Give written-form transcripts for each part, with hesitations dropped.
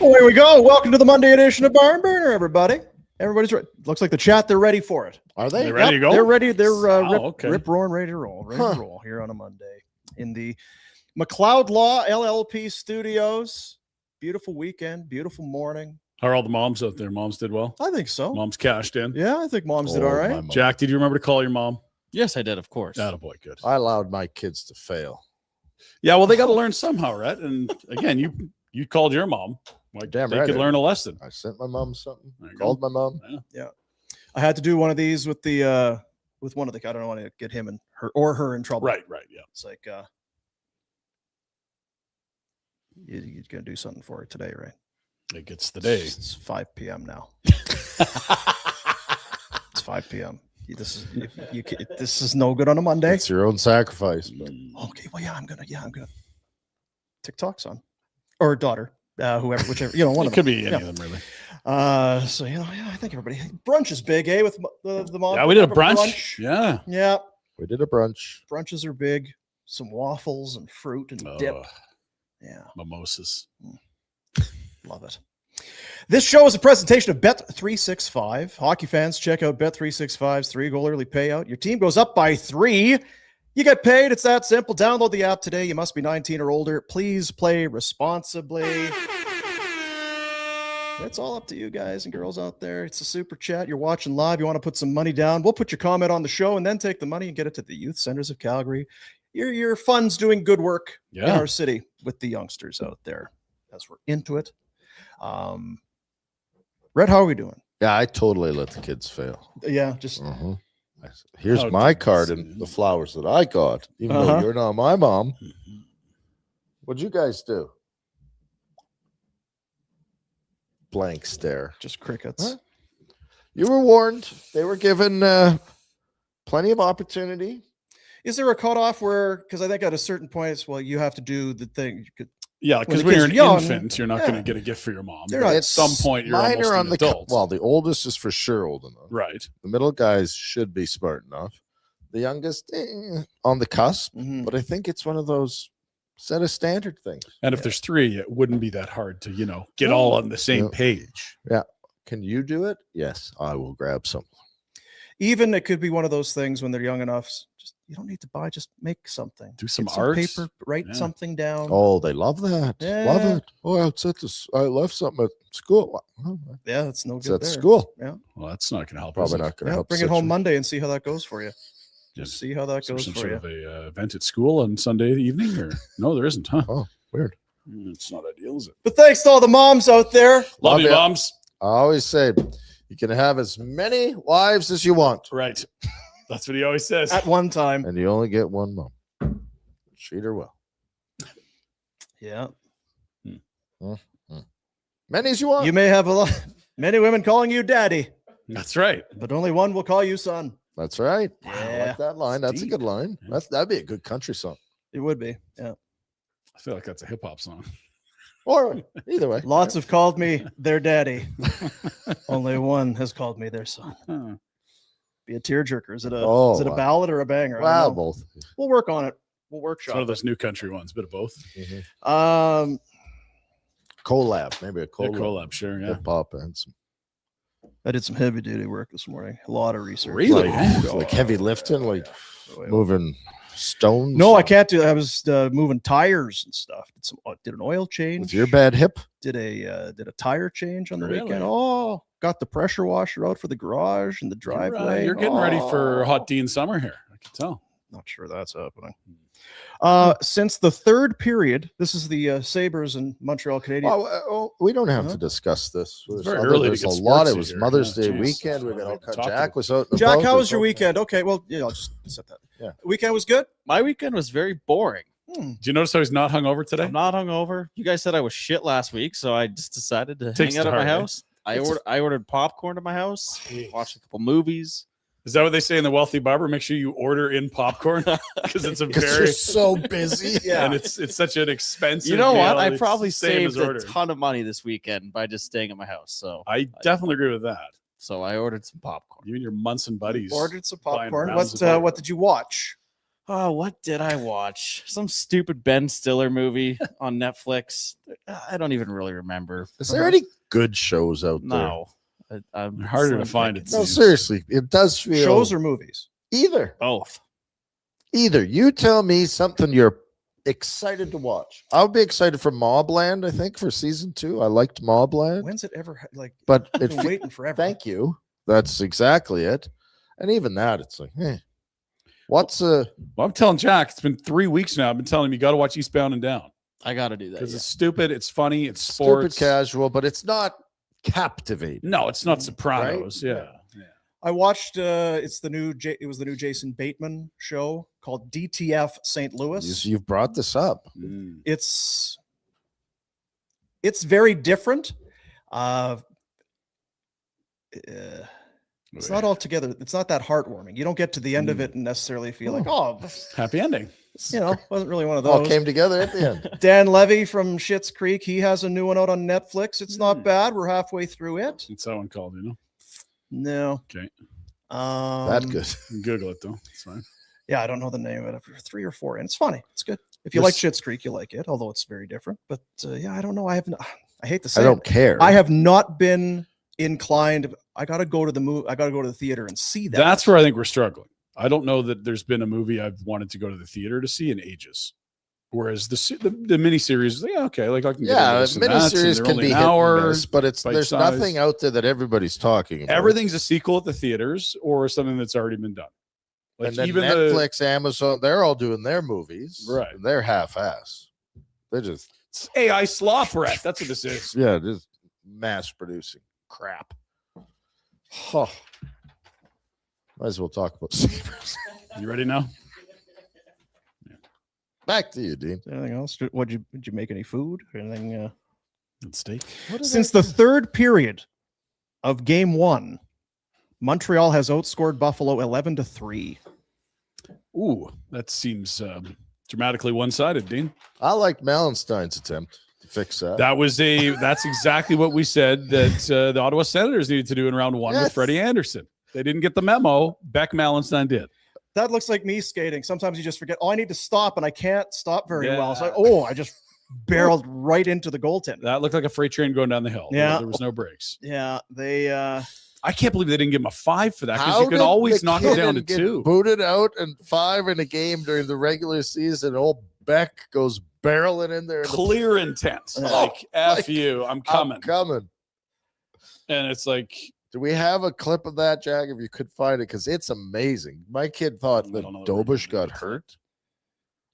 Well, here we go. Welcome to the Monday edition of Barn Burner, everybody. Everybody's ready. Looks like the chat, they're ready for it. Are they? Ready to go? They're ready. They're rip roaring, ready to roll. Ready to roll here on a Monday in the McLeod Law LLP studios. Beautiful weekend, beautiful morning. How are all the moms out there? Moms did well? I think so. Moms cashed in? Yeah, I think moms did all right. Jack, did you remember to call your mom? Yes, I did, of course. Attaboy, good. I allowed my kids to fail. Yeah, well, they got to learn somehow, right? And again, you called your mom. Like, Damn they right could I learn did. a lesson. I sent my mom something. There you Called go. my mom. Yeah. I had to do one of these with the with one of the. I don't want to get him and her in trouble. Right, yeah. It's like you're gonna do something for her today, right? It gets the day. It's 5 p.m. now. It's 5 p.m. This is no good on a Monday. It's your own sacrifice. But Okay, well, I'm gonna. TikTok's on, or daughter, whoever, whichever, one It of could them. be any of them, really. So I think everybody brunch is big, eh? With the mom. Yeah, we did a Have brunch. Yeah. Yeah, we did a brunch. brunches are big. Some waffles and fruit and dip. Yeah, Mimosas. love it. This show is a presentation of Bet365. Hockey fans, check out Bet365's 3-goal early payout. Your team goes up by 3. You get paid. It's that simple. Download the app today. You must be 19 or older. Please play responsibly. It's all up to you guys and girls out there. It's a super chat. You're watching live. You want to put some money down. We'll put your comment on the show and then take the money and get it to the youth centers of Calgary. Your fund's doing good work in our city with the youngsters out there as we're into it. Red, how are we doing? Yeah, I totally let the kids fail. Yeah, just Here's my card and the flowers that I got, even though you're not my mom. What'd you guys do? Blank stare. just crickets. Huh? You were warned. They were given plenty of opportunity. Is there a cutoff where, because I think at a certain point, it's, well, you have to do the thing. Yeah, When because the when you're kids an are young, infant, you're not going to get a gift for your mom. They're But not- at some point, you're Mine almost are on an the adult. well, the oldest is for sure old enough. Right. The middle guys should be smart enough. The youngest on the cusp, Mhm. but I think it's one of those set a standard things. And if there's 3, it wouldn't be that hard to, get all on the same No. page. Can you do it? Yes, I will grab some. Even it could be one of those things when they're young enough. Just you don't need to buy. Just make something. Do some Get art. paper. Write Yeah. something down. Oh, they love that. Love Yeah. it. Oh, I left something at school. Well, Yeah, that's no it's good at there. school. Well, that's not going to help. Probably is it? not going to Yeah, help. bring the it home situation. Monday and see how that goes for you. Just Just see how that Is there goes some for sort you. of a event at school on Sunday evening, or no, there isn't, huh? Oh, weird. It's not ideal, is it? But thanks to all the moms out there. Love you, ya. moms. I always say you can have as many wives as you want, Right. That's what he always says. At one time. and you only get one mom. Treat her well. Yeah. Many as you want. You may have many women calling you daddy, That's right. but only one will call you son. That's right. I Yeah. like that line. That's a deep. good line. Yeah. That'd be a good country song. It would be. Yeah. I feel like that's a hip hop song. Or either way. Lots have called me their daddy. Only one has called me their son. Huh. Be a tearjerker. Is it a Oh, is it a wow. ballad or a banger? I don't Well, know. both. We'll work on it. We'll It's workshop one of it. those new country ones, bit of both. Collab. Maybe a Yeah, collab. collab, sure. Yeah. Hip hop and some I did some heavy duty work this morning. A lot of research. Really? like heavy lifting, like moving stones. No, I can't do. I was moving tires and stuff. Did an oil change. With your bad hip. Did a tire change on the Really? weekend. Oh, got the pressure washer out for the garage and the driveway. You're getting ready for Oh. hot Dean summer here. I can tell. Not sure that's happening. Since the third period, this is the Sabres and Montreal Canadiens. Well, we don't have Huh? to discuss this. It's very early to There's get a lot. It sportsy was here. Mother's Yeah, Day geez. weekend. We got all We kinds. talked Jack about- was out. and Jack, about. how was There's your all- weekend? Okay, well, yeah, I'll just set that. Yeah. Weekend was good. My weekend was very boring. Do you notice how he's not hungover today? I'm not hungover. You guys said I was shit last week, so I just decided to Takes hang out to at my heart, eh? house. It's a- I ordered popcorn to my house, watched a couple movies. Is that what they say in the Wealthy Barber? Make sure you order in popcorn because it's a 'Cause very you're so busy. Yeah. and it's such an expensive. You know what? meal, I it's probably the same as saved a ordering. ton of money this weekend by just staying at my house. I definitely agree with that. So I ordered some popcorn. You and your Munson buddies. Ordered some buying popcorn. rounds of popcorn. What did you watch? Oh, what did I watch? Some stupid Ben Stiller movie on Netflix. I don't even really remember. Is there any good shows out there? No. I'm They're harder to slim find, pickings. it No, seems. seriously, it does feel Shows or movies? either. Both. Either. You tell me something you're excited to watch. I'll be excited for Mobland, I think, for season 2. I liked Mobland. When's it ever like? But I've it been waiting forever. thank you. That's exactly it. And even that, it's like, what's Well, I'm telling Jack, it's been 3 weeks now. I've been telling him you got to watch Eastbound and Down I got to do that. because Yeah. it's stupid, it's funny, it's sports. stupid casual, but it's not captivating. No, it's not Sopranos. Right? Yeah. I watched. It was the new Jason Bateman show called DTF St. Louis. You've brought this up. Mm. It's very different. It's not altogether. It's not that heartwarming. You don't get to the end of it and necessarily feel like, oh, Happy ending. wasn't really one of All those. came together at the end. Dan Levy from Schitt's Creek. He has a new one out on Netflix. It's not Hmm. bad. We're halfway through it. It's that one called, you know. No. Okay. That good. Google it though. It's fine. Yeah, I don't know the name of it. 3 or 4, and it's funny. It's good. If you There's- like Schitt's Creek, you like it, although it's very different. But yeah, I don't know. I hate to say I it. don't care. I have not been inclined. I got to go to the movie. I got to go to the theater and see that. That's where I think we're struggling. I don't know that there's been a movie I've wanted to go to the theater to see in ages. Whereas the miniseries, yeah, okay, like I can get Yeah, into this and that, and miniseries they're can only be an hit hour. and miss, but there's bite-sized. nothing out there that everybody's talking about. Everything's a sequel at the theaters or something that's already been done. Like and then even Netflix, Amazon, they're all doing their movies. Right. And they're half-ass. They're just the AI slop rat. That's what this is. just mass producing crap. Huh. Might as well talk about Sabres. You ready now? Back to you, Dean. Anything else? Did you make any food? Or anything? Let's steak. Since the third period of Game 1, Montreal has outscored Buffalo 11-3. Ooh, that seems dramatically one-sided, Dean. I like Malenstein's attempt to fix that. That's exactly what we said that the Ottawa Senators needed to do in round 1 with Yes. Freddie Anderson. They didn't get the memo. Beck Malenstein did. That looks like me skating. Sometimes you just forget. Oh, I need to stop, and I can't stop very well. It's like, Yeah. I just barreled right into the goaltender. That looked like a freight train going down the hill. Yeah. There was no brakes. Yeah, they. I can't believe they didn't give him a 5 for that because How you can did always knock it down to McKinnon get 2. Booted out and 5 in a game during the regular season. Old Beck goes barreling in there. in the- Clear intent. Like, F like, you, I'm coming. I'm coming. And it's like, Do we have a clip of that, Jack? If you could find it, because it's amazing. My kid thought I that don't know. Dobush got hurt.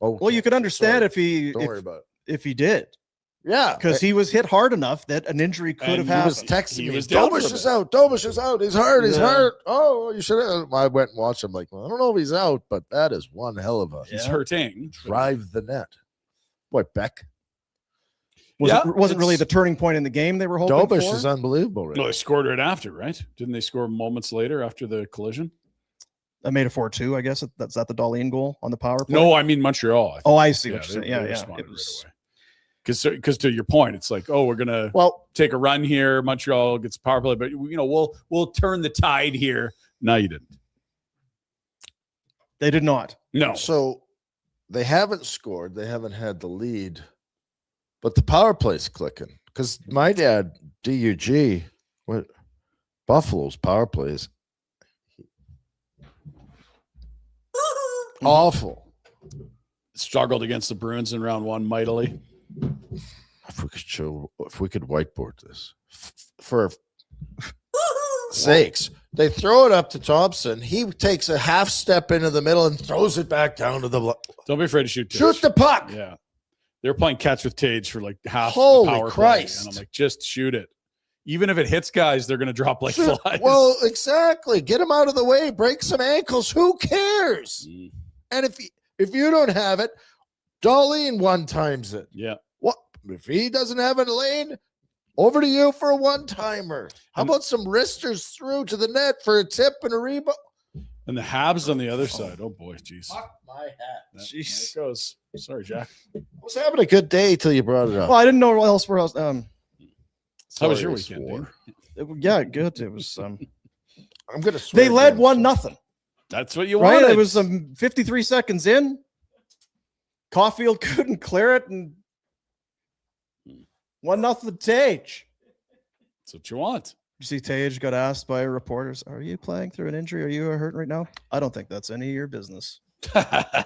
Oh, well, you could understand Don't worry about it. if he did, Yeah, because he was hit hard enough that an injury could And have he was happened. texting He me. was down for Dobush a is bit. out. Dobush is out. He's hurt. He's Yeah. hurt. Oh, you should have. I went and watched him. Like, well, I don't know if he's out, but that is one hell of a he's Yeah. hurting. drive the net. Boy, Beck. Wasn't really it's- the turning point in the game they were hoping Dobush for. is unbelievable. Right No, they now. scored right after, right? Didn't they score moments later after the collision? I made a 4-2. I guess that's the Darlene goal on the power play. No, I mean Montreal. I think. Oh, I see Yeah, what you're they- saying. Yeah, they yeah. responded It was, right away. Because to your point, it's like, oh, we're gonna Well, take a run here. Montreal gets a power play, but we'll turn the tide here. No, you didn't. they did not. No. so they haven't scored. They haven't had the lead, but the power play's clicking. Because my dad, DUG, what Buffalo's power plays awful. Struggled against the Bruins in round 1 mightily. If we could whiteboard this for sakes, they throw it up to Thompson. He takes a half step into the middle and throws it back down to the Don't be afraid to shoot. shoot Tage. the puck. Yeah. They're playing catch with Tage for like half the Holy power Christ. play. And I'm like, just shoot it. Even if it hits guys, they're going to drop like Shoot. flies. Well, exactly. Get him out of the way. Break some ankles. Who cares? Mm, And if you don't have it, Darlene one times it. yeah. What if he doesn't have a lane? Over to you for a one-timer. How about some wristers through to the net for a tip and a rebound? And the Habs on the other side. Oh, boy. Jeez. Fuck my hat. Jeez. There it goes. Sorry, Jack. I was having a good day till you brought it up. Well, I didn't know what else. Where else? How was your Sorry, I weekend, swore. Dean? Yeah, good. It was. I'm gonna. Swear They led again. 1-0. That's what you Right? wanted. It was 53 seconds in. Caulfield couldn't clear it, and 1-0 Tage. That's what you want. You see, Tage got asked by reporters, "Are you playing through an injury? Are you hurt right now?" I don't think that's any of your business.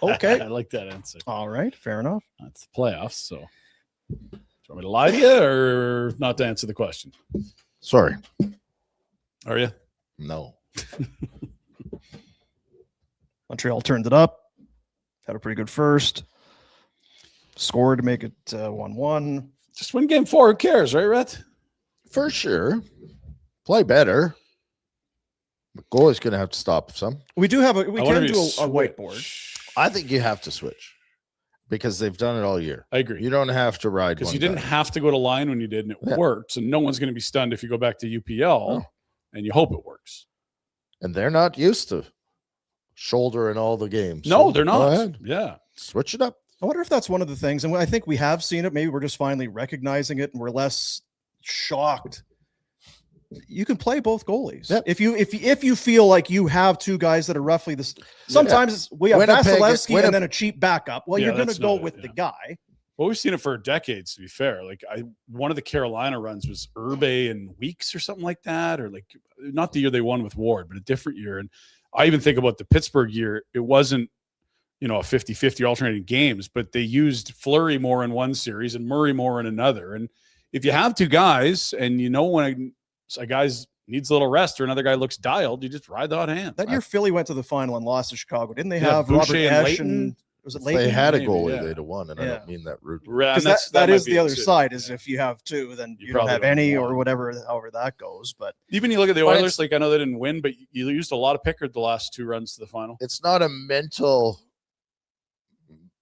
Okay. I like that answer. All right, fair enough. That's the playoffs. So, do you want me to lie to you or not to answer the question? Sorry. Are you? No. Montreal turned it up. Had a pretty good first. Scored to make it 1-1. Just win game 4. Who cares, right, Rhett? For sure. Play better. The goalie's going to have to stop some. We do have we I wonder can if do you a whiteboard. switch. I think you have to switch because they've done it all year. I agree. You don't have to ride Because one you didn't guy. have to go to line when you did, and it Yeah. worked. So no one's going to be stunned if you go back to UPL No. and you hope it works. And they're not used to shouldering all the games. No, So they're go not. ahead. Yeah. Switch it up. I wonder if that's one of the things, and I think we have seen it. Maybe we're just finally recognizing it, and we're less shocked. You can play both goalies Yep. if you feel like you have two guys that are roughly this. Sometimes we have Winnipeg- Vasilevsky Winnipeg- and then a cheap backup. Well, Yeah, you're going to that's go not it, with yeah. the guy. Well, we've seen it for decades, to be fair. Like one of the Carolina runs was Urbe and Weeks or something like that, or like not the year they won with Ward, but a different year. And I even think about the Pittsburgh year. It wasn't, a 50-50 alternating games, but they used Fleury more in one series and Murray more in another. And if you have two guys and when a guy's needs a little rest or another guy looks dialed, you just ride the hot hand. That year, Philly went to the final and lost to Chicago. Didn't they Yeah, have Boucher Robert and Esch Leighton. and was it If Leighton? they had a maybe, goalie, yeah. they'd have won. And I Yeah. don't mean that rude. And Because that might is be the it other too. side. Is Yeah. if you have two, then You you don't probably have don't any have or one. whatever, however that goes. But Even you look at the But Oilers, like I know they didn't win, but you used a lot of Pickard the last 2 runs to the final. It's not a mental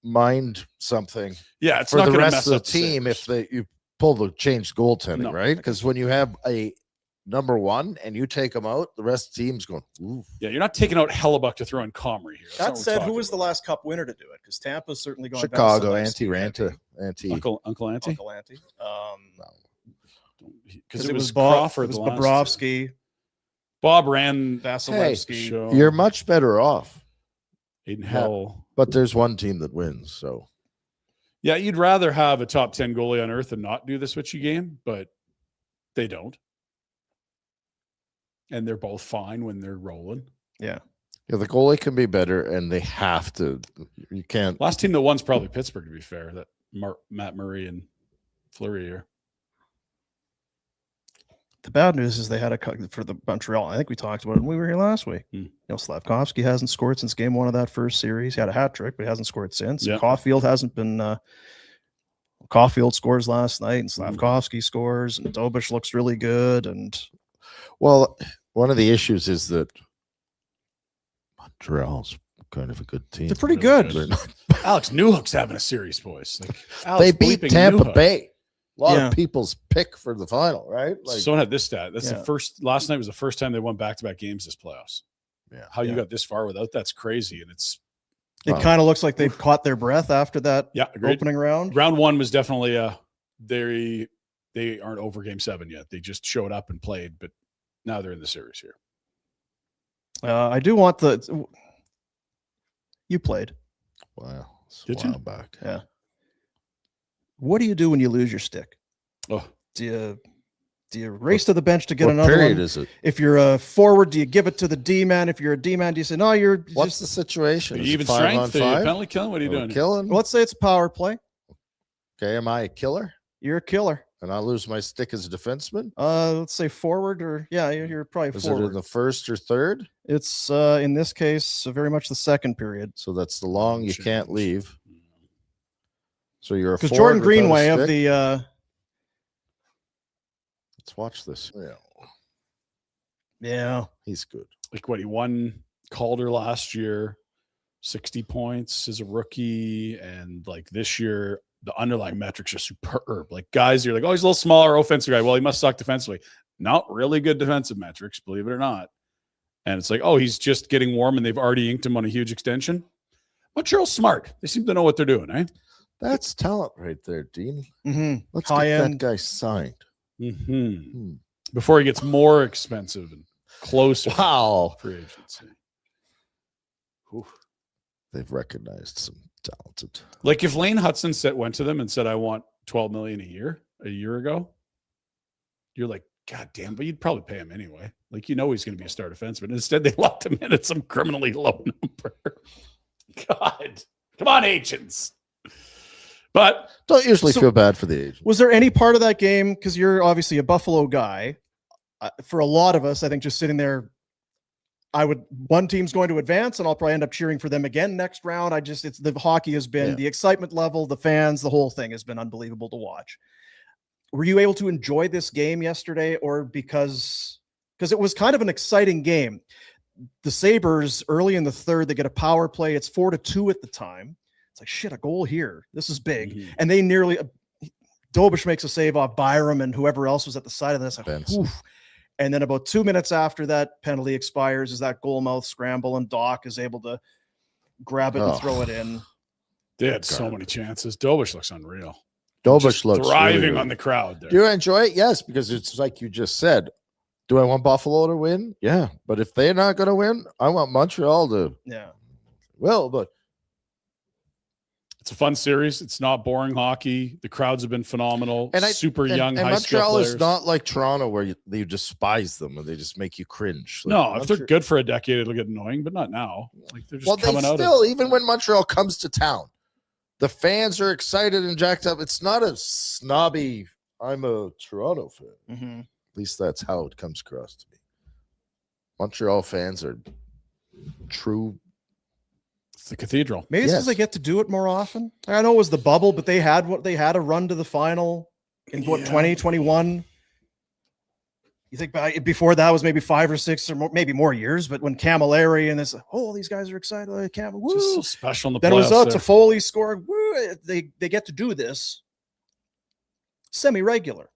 mind something Yeah, it's for not the gonna rest mess of the up team Sabres. if you pull the changed goaltending, No. right? Because when you have a number one and you take them out, the rest of the team's going, ooh. Yeah, you're not taking out Hellebuck to throw in Comrie here. That's not that what we're said, who talking was the about. last Cup winner to do it? Because Tampa's certainly gone. Chicago, Vasilevsky, anti. Uncle Ante? Uncle Ante. Because it was Bob, Crawford. it was the last Bobrovsky, Bob ran Vasilevsky. show. You're much better off, Aiden Hell. but there's one team that wins. So Yeah, you'd rather have a top 10 goalie on earth and not do the switchy game, but they don't. And they're both fine when they're rolling. yeah, the goalie can be better, and they have to. You can't. Last team that won's probably Pittsburgh, to be fair. That Matt Murray and Fleury are. The bad news is they had a cut for the Montreal. I think we talked about it when we were here last week. Slavkovsky hasn't scored since game 1 of that first series. He had a hat trick, but he hasn't scored since. Yeah. Caulfield hasn't been. Caulfield scores last night, and Slavkovsky scores, and Dobish looks really good. And Well, one of the issues is that Montreal's kind of a good team. they're pretty Really good. good. They're not- Alex Newhook's having a series, boys. Like they Alex beat bleeping Tampa Newhook. Bay. A lot Yeah. of people's pick for the final, right? Like, Someone had this stat. That's Yeah. the first. Last night was the first time they won back-to-back games this playoffs. yeah. How you Yeah. got this far without that's crazy, and it's It Wow. kind of looks like they've caught their breath after that agreed. opening round. Round 1 was definitely they aren't over game 7 yet. They just showed up and played, but now they're in the series here. I do want the. You played. Wow. It's a Did you? while back. Yeah. What do you do when you lose your stick? Oh, Do you race to the bench to get What another period one? is it? If you're a forward, do you give it to the D man? If you're a D man, do you say no? You're What's just. the situation? are Is you it even 5 strength? on Are you 5? penalty killing? What are you Are we doing? killing? Let's say it's a power play. Okay, am I a killer? You're a killer. And I lose my stick as a defenseman? Let's say forward, or you're probably Is it in forward. the first or third? It's in this case very much the second period. So that's the long you can't Change. leave. So you're a Because forward Jordan without a Greenway of stick? the Let's watch this. yeah. He's good. Like what he won Calder last year, 60 points as a rookie, and like this year the underlying metrics are superb. Like guys, you're like, oh, he's a little smaller offensive guy. Well, he must suck defensively. Not really good defensive metrics, believe it or not. And it's like, oh, he's just getting warm, and they've already inked him on a huge extension. Montreal's smart. They seem to know what they're doing, eh? That's talent right there, Dean. Mm-hmm. Let's High get end. that guy signed. Mm-hmm. Before he gets more expensive and closer. Wow. Free agency. They've recognized some talented. Like if Lane Hudson went to them and said, I want $12 million a year ago, you're like, God damn, but you'd probably pay him anyway. Like, he's going to be a star defenseman. Instead, they locked him in at some criminally low number. God, come on, agents. But don't usually feel bad for the agent. Was there any part of that game, because you're obviously a Buffalo guy, for a lot of us, I think just sitting there, one team's going to advance and I'll probably end up cheering for them again next round. The hockey has been, the excitement level, the fans, the whole thing has been unbelievable to watch. Were you able to enjoy this game yesterday, or because it was kind of an exciting game? The Sabres early in the third, they get a power play. It's 4-2 at the time. It's like, shit, a goal here. This is big. Mm-hmm. And they nearly, Dobish makes a save off Byram and whoever else was at the side of this. Like, and then about 2 minutes after that penalty expires is that goal mouth scramble, and Doc is able to grab it and throw it in. They had so many chances. Dobish looks unreal. Dobish looks thriving really on the crowd there. Do you enjoy it? Yes, because it's like you just said. Do I want Buffalo to win? Yeah. But if they're not going to win, I want Montreal to. Yeah. Well, but it's a fun series. It's not boring hockey. The crowds have been phenomenal. And super young high school players. Montreal is not like Toronto where you despise them and they just make you cringe. Like, no, if they're good for a decade, it'll get annoying, but not now. Like they're just coming out. Even when Montreal comes to town, the fans are excited and jacked up. It's not a snobby, I'm a Toronto fan. Mm-hmm. At least that's how it comes across to me. Montreal fans are true. It's the cathedral. Maybe it's because they get to do it more often. I know it was the bubble, but they had a run to the final in 2021. You think before that was maybe 5 or 6 or maybe more years, but when Camilleri and this, these guys are excited. Like, woo. Just so special in the then playoffs. It was Toffoli scoring. Woo. They get to do this semi-regular.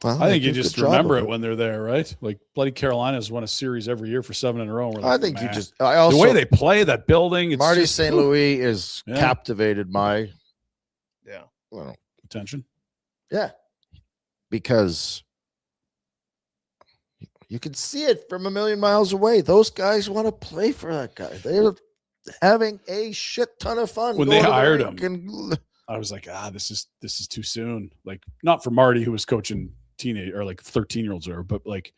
Well, I think you just remember it when they're there, right? Like bloody Carolina's won a series every year for 7 in a row. I think you just the way they play that building. It's Marty St. Louis is captivated my attention. Yeah, because you can see it from a million miles away. Those guys want to play for that guy. They're having a shit ton of fun when they hired him. I was like, this is too soon. Like not for Marty, who was coaching teenage or like 13-year-olds but like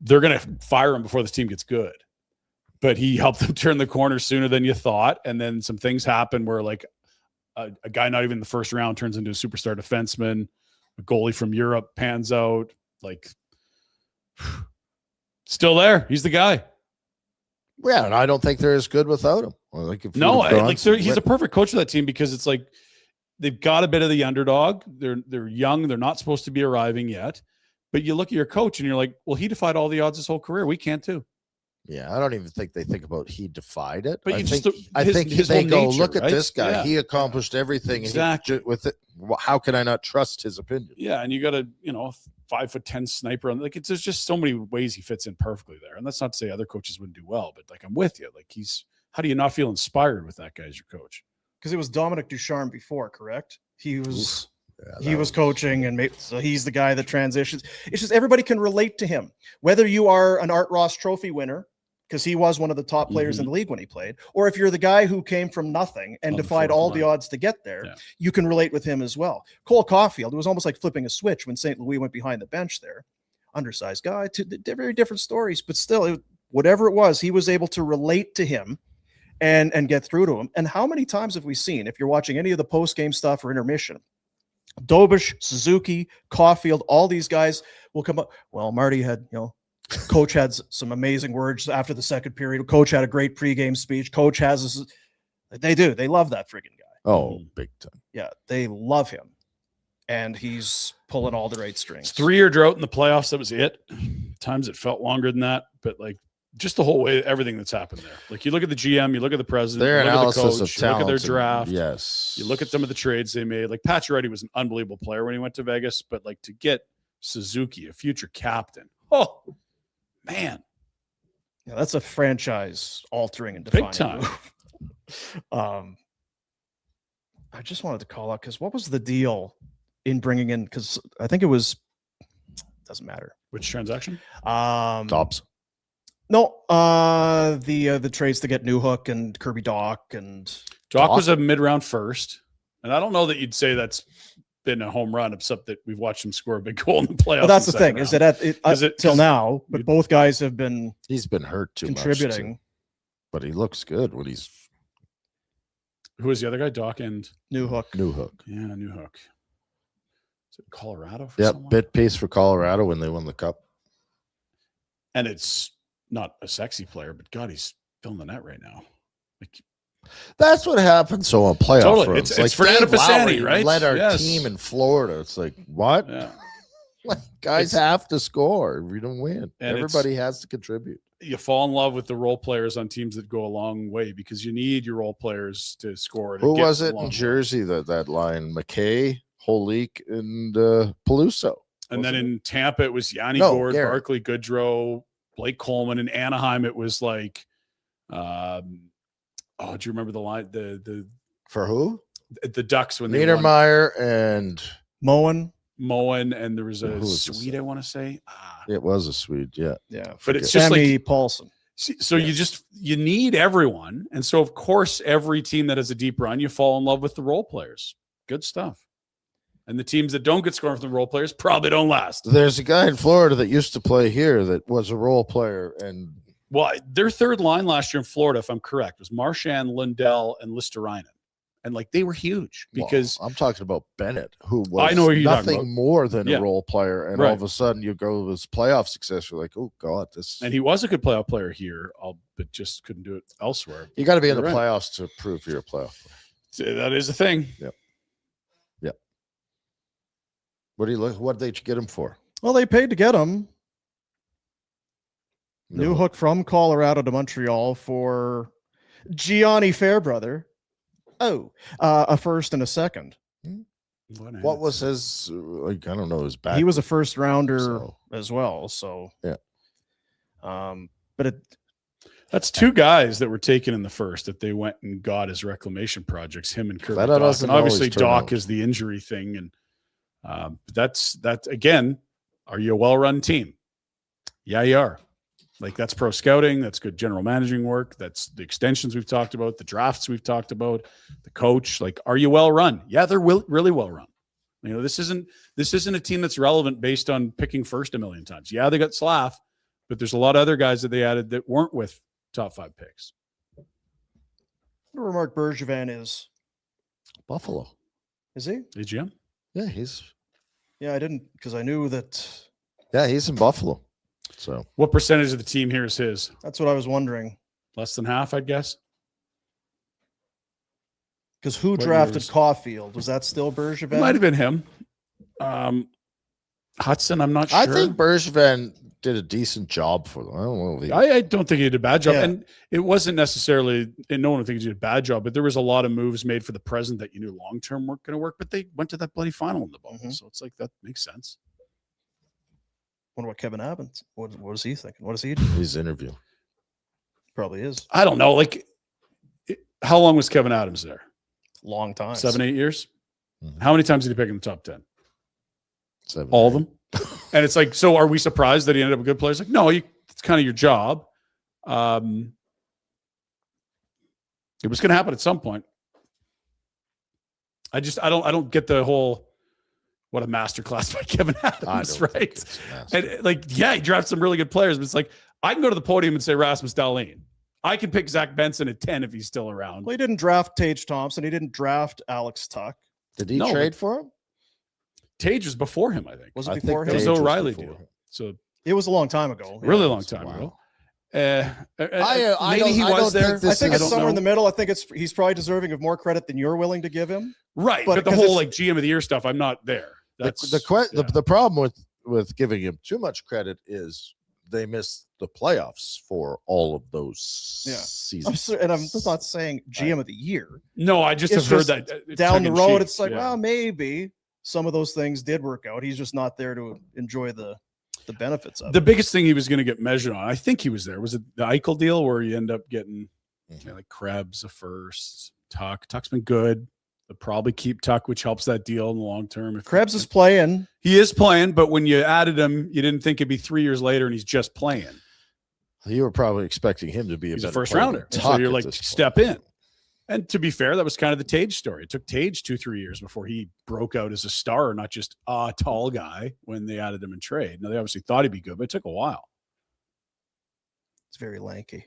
they're gonna fire him before this team gets good. But he helped them turn the corner sooner than you thought, and then some things happen where like a guy not even in the first round turns into a superstar defenseman. A goalie from Europe pans out. Like still there, he's the guy. Yeah, and I don't think they're as good without him. He's a perfect coach of that team because it's like they've got a bit of the underdog. They're young. They're not supposed to be arriving yet. But you look at your coach and you're like, well, he defied all the odds his whole career. We can too. Yeah, I don't even think they think about he defied it. But I think they go, nature, look at right? this guy. He accomplished everything. Exactly. With it, how can I not trust his opinion? Yeah, and you got a 5'10" sniper. Like there's just so many ways he fits in perfectly there. And that's not to say other coaches wouldn't do well, but like I'm with you. Like how do you not feel inspired with that guy as your coach? Because it was Dominic Ducharme before, correct? He was coaching, and so he's the guy that transitions. It's just everybody can relate to him, whether you are an Art Ross Trophy winner, because he was one of the top players in the league when he played, or if you're the guy who came from nothing and defied all the odds to get there, you can relate with him as well. Cole Caulfield, it was almost like flipping a switch when St. Louis went behind the bench there. Undersized guy, very different stories, but still, whatever it was, he was able to relate to him and get through to him. And how many times have we seen, if you're watching any of the post-game stuff or intermission, Dobish, Suzuki, Caulfield, all these guys will come up. Well, Marty had, Coach had some amazing words after the second period. Coach had a great pregame speech. Coach has they love that friggin' guy. Oh, big time. Yeah, they love him. And he's pulling all the right strings. It's 3-year drought in the playoffs. That was it. Times it felt longer than that, but like just the whole way, everything that's happened there. Like you look at the GM, you look at the president, their you look analysis at the coach, of you look at their draft. Yes. You look at some of the trades they made. Like Pacioretty was an unbelievable player when he went to Vegas, but like to get Suzuki, a future captain. Oh, man. Yeah, that's a franchise altering and defining big time. I just wanted to call out because what was the deal in bringing in? Because I think it was doesn't matter which transaction. Dobbs. No, the trades to get Newhook and Kirby Doc and Doc was a mid-round first, and I don't know that you'd say that's been a home run, except that we've watched him score a big goal in the playoffs. Well, that's the thing, is that till now, but both guys have been He's been hurt too much. contributing. But he looks good when he's Who was the other guy? Doc and Newhook. Yeah, Newhook. Is it Colorado? For Yep, someone? bit piece for Colorado when they won the cup. And it's not a sexy player, but God, he's filling the net right now. Like, That's what happens. So on playoff Totally. runs, It's Fernando Dave Lowry Pisani, right? led our Yes. team in Florida. It's like, what? yeah. Like, guys It's- have to score. We don't win. And Everybody has to contribute. You fall in love with the role players on teams that go a long way because you need your role players to score. To Who get was a it long in way. Jersey that line? McKay, Holik, and Peluso. And then in Tampa, it was Yanni No, Gord, Garrett. Barkley Goodrow, Blake Coleman. In Anaheim, it was like, do you remember the line? For who? The Ducks when they won Niedermeyer and Moen. Moen, and there was Who a was this? Swede, I want to say. it was a Swede. Yeah. Yeah. But it's just Sammy like Paulson. so you need everyone, and so of course every team that has a deep run, you fall in love with the role players. Good stuff. And the teams that don't get scoring from the role players probably don't last. There's a guy in Florida that used to play here that was a role player, and Well, their third line last year in Florida, if I'm correct, was Marchand, Lundell, and Listerinen. And like they were huge because I'm talking about Bennett, who was I know who you're talking nothing about. more than Yeah. a role player, and Right. all of a sudden you go to his playoff success. You're like, oh god, this. and he was a good playoff player here, but just couldn't do it elsewhere. You got to be in the You're right. playoffs to prove you're a playoff player. So that is a thing. What do you look? What did they get him for? Well, they paid to get him. No. Newhook from Colorado to Montreal for Gianni Fairbrother. A first and a second. What was his? Like, I don't know. His back. He was a first rounder so- as well. So Yeah. But That's two guys that were taken in the first that they went and got as reclamation projects. Him and Kirby That Doc. doesn't And obviously always turn Doc out. is the injury thing, and that's again. Are you a well-run team? Yeah, you are. Like that's pro scouting. That's good general managing work. That's the extensions we've talked about, the drafts we've talked about, the coach. Like, are you well run? Yeah, they're really well run. You know, this isn't a team that's relevant based on picking first a million times. Yeah, they got Slav, but there's a lot of other guys that they added that weren't with top 5 picks. where Mark Bergevin is Buffalo. he? AGM? Yeah, he's Yeah, I didn't because I knew that. he's in Buffalo. So What percentage of the team here is his? That's what I was wondering. Less than half, I'd guess. Because who What drafted years? Caulfield? Was that still Bergevin? It might have been him. Hudson, I'm not sure. I think Bergevin did a decent job for them. I don't know. If he, I don't think he did a bad job. Yeah. And it wasn't necessarily, and no one thinks he did a bad job, but there was a lot of moves made for the present that you knew long term weren't going to work, but they went to that bloody final in the bubble. Mhm. So it's like, that makes sense. What about Kevin Adams? What is he thinking? What does he do? his interview. Probably is. I don't know. Like, how long was Kevin Adams there? Long time. 7-8 years? Mhm. How many times did he pick in the top 10? 7, All of 8. them. And it's like, so are we surprised that he ended up a good player? It's like, no, it's kind of your job. It was going to happen at some point. I don't get the whole, what a masterclass by Kevin I Adams, don't think right? it's massive. And like, yeah, he drafted some really good players, but it's like, I can go to the podium and say Rasmus Dahlin. I can pick Zach Benson at 10 if he's still around. Well, he didn't draft Tage Thompson. He didn't draft Alex Tuck. Did he No, trade for him? Tage was before him, I think. Was I it think before It was him? Tage O'Reilly before deal. him. So It was a long time ago. Yeah. really long time Wow. ago. I Maybe don't- he I was don't there. think this I think I it's don't somewhere in know. the middle. I think he's probably deserving of more credit than you're willing to give him. Right, But but the 'cause whole it's- like GM of the year stuff, I'm not there. That's The problem with giving him too much credit is they missed the playoffs for all of those Yeah. seasons. And I'm not saying GM of the year. no. I just It's have heard just that Down the tongue in road, cheek, it's like, yeah. well, maybe some of those things did work out. He's just not there to enjoy the benefits of The it. biggest thing he was going to get measured on, I think he was there. Was it the Eichel deal where you end up getting like Krebs a first? Tuck's been good. They'll probably keep Tuck, which helps that deal in the long term. If Krebs is playing. he is playing, but when you added him, you didn't think it'd be 3 years later, and he's just playing. You were probably expecting him to be He's a better first player rounder. than So Tuck you're at like, this point. step in. And to be fair, that was kind of the Tage story. It took Tage 2-3 years before he broke out as a star, not just a tall guy when they added him in trade. Now, they obviously thought he'd be good, but it took a while. It's very lanky,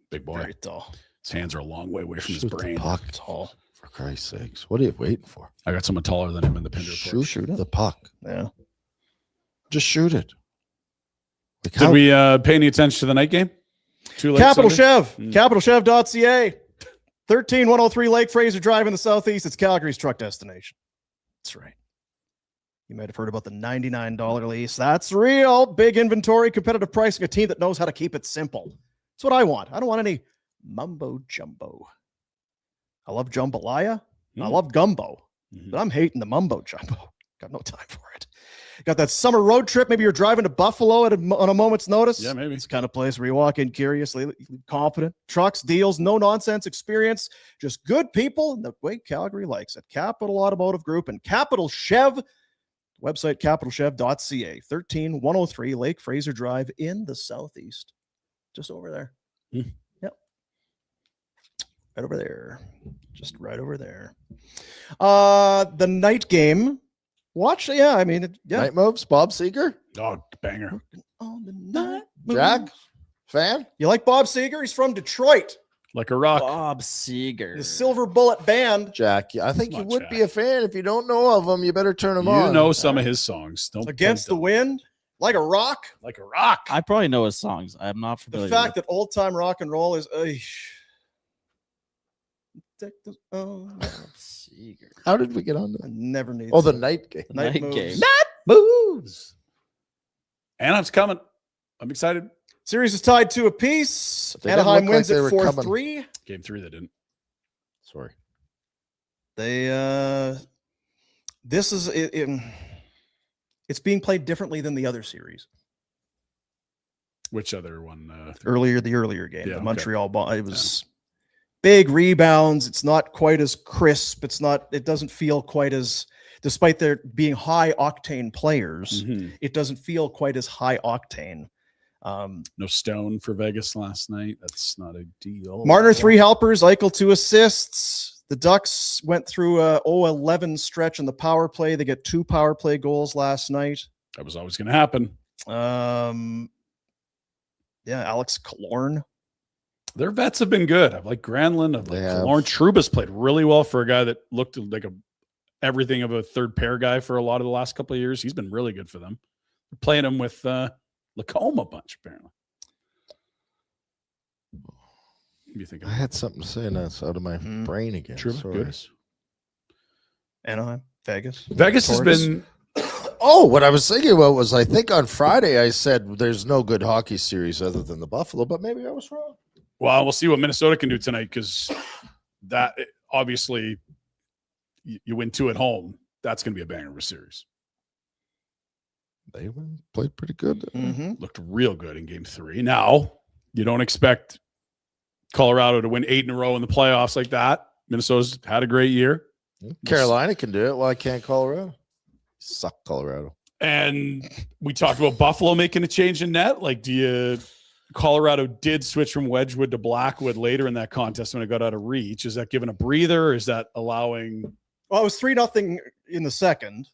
Big boy. very tall, His hands are a long way away from his Shoot the brain. puck, tall. for Christ's sakes. What are you waiting for? I got someone taller than him in the Pinder Report. Shoot the puck. Yeah. Just shoot it. Like Did we pay any attention to the night game? Too late Capital Sunday? Chev, capitalchev.ca. 13103 Lake Fraser Drive in the Southeast. It's Calgary's truck destination. That's right. You might have heard about the $99 lease. That's real. Big inventory, competitive pricing, a team that knows how to keep it simple. That's what I want. I don't want any mumbo jumbo. I love jambalaya. I love gumbo, but I'm hating the mumbo jumbo. Got no time for it. Got that summer road trip. Maybe you're driving to Buffalo on a moment's notice. Yeah, maybe. It's the kind of place where you walk in curiously, confident. Trucks, deals, no nonsense experience. Just good people and the way Calgary likes it. Capital Automotive Group and Capital Chev. Website capitalchev.ca. 13103 Lake Fraser Drive in the Southeast. Just over there. Yep. Right over there. Just right over there. The night game. Watch, yeah, I mean, yeah. Night moves, Bob Seeger, Oh, banger. On the night Jack, move. fan. You like Bob Seeger? He's from Detroit. Like a rock. Bob Seeger. The Silver Bullet Band. Jack, I think you Come on, would Jack. be a fan if you don't know of him. You better turn him You on. know some of his songs. Don't Against the play Wind. Like a Rock. dumb. Like a rock. I probably know his songs. I'm not The familiar. fact that old time rock and roll is. Bob Seeger. How did we get on I that? never need. Oh, the night game. The night Night moves. game. Moves. Anaheim's coming. I'm excited. Series is tied 2 apiece. They didn't Anaheim look wins like it they were coming. 4-3. Game 3, they didn't. Sorry. They this is it's being played differently than the other series. Which other one? The earlier game, Yeah, the okay. Montreal ball. It was big rebounds. It's not quite as crisp. It doesn't feel quite as, despite there being high octane players, it doesn't feel quite as high octane. No Stone for Vegas last night. That's not a deal. Marner 3 helpers, Eichel 2 assists. The Ducks went through a 0-11 stretch in the power play. They get 2 power play goals last night. That was always going to happen. Yeah, Alex Killorn. Their vets have been good. I've like Granlund. I've like They have. Lauren Trouba's played really well for a guy that looked like everything of a third pair guy for a lot of the last couple of years. He's been really good for them. They're playing him with Lacombe a bunch, apparently. What do you think? I had something to say and that's out of my brain again. Trouba, Sorry. good. Anaheim, Vegas. Vegas has Tortoise. been Oh, what I was thinking about was I think on Friday I said there's no good hockey series other than the Buffalo, but maybe I was wrong. well. We'll see what Minnesota can do tonight because that obviously you win 2 at home. That's going to be a banger of a series. They played pretty good. Looked real good in Game 3. Now you don't expect Colorado to win 8 in a row in the playoffs like that. Minnesota's had a great year. Carolina can do it. Why can't Colorado? Suck Colorado. And we talked about Buffalo making a change in net. Like, Colorado did switch from Wedgwood to Blackwood later in that contest when it got out of reach. Is that giving a breather? Or is that allowing? Well, it was 3-0 in the second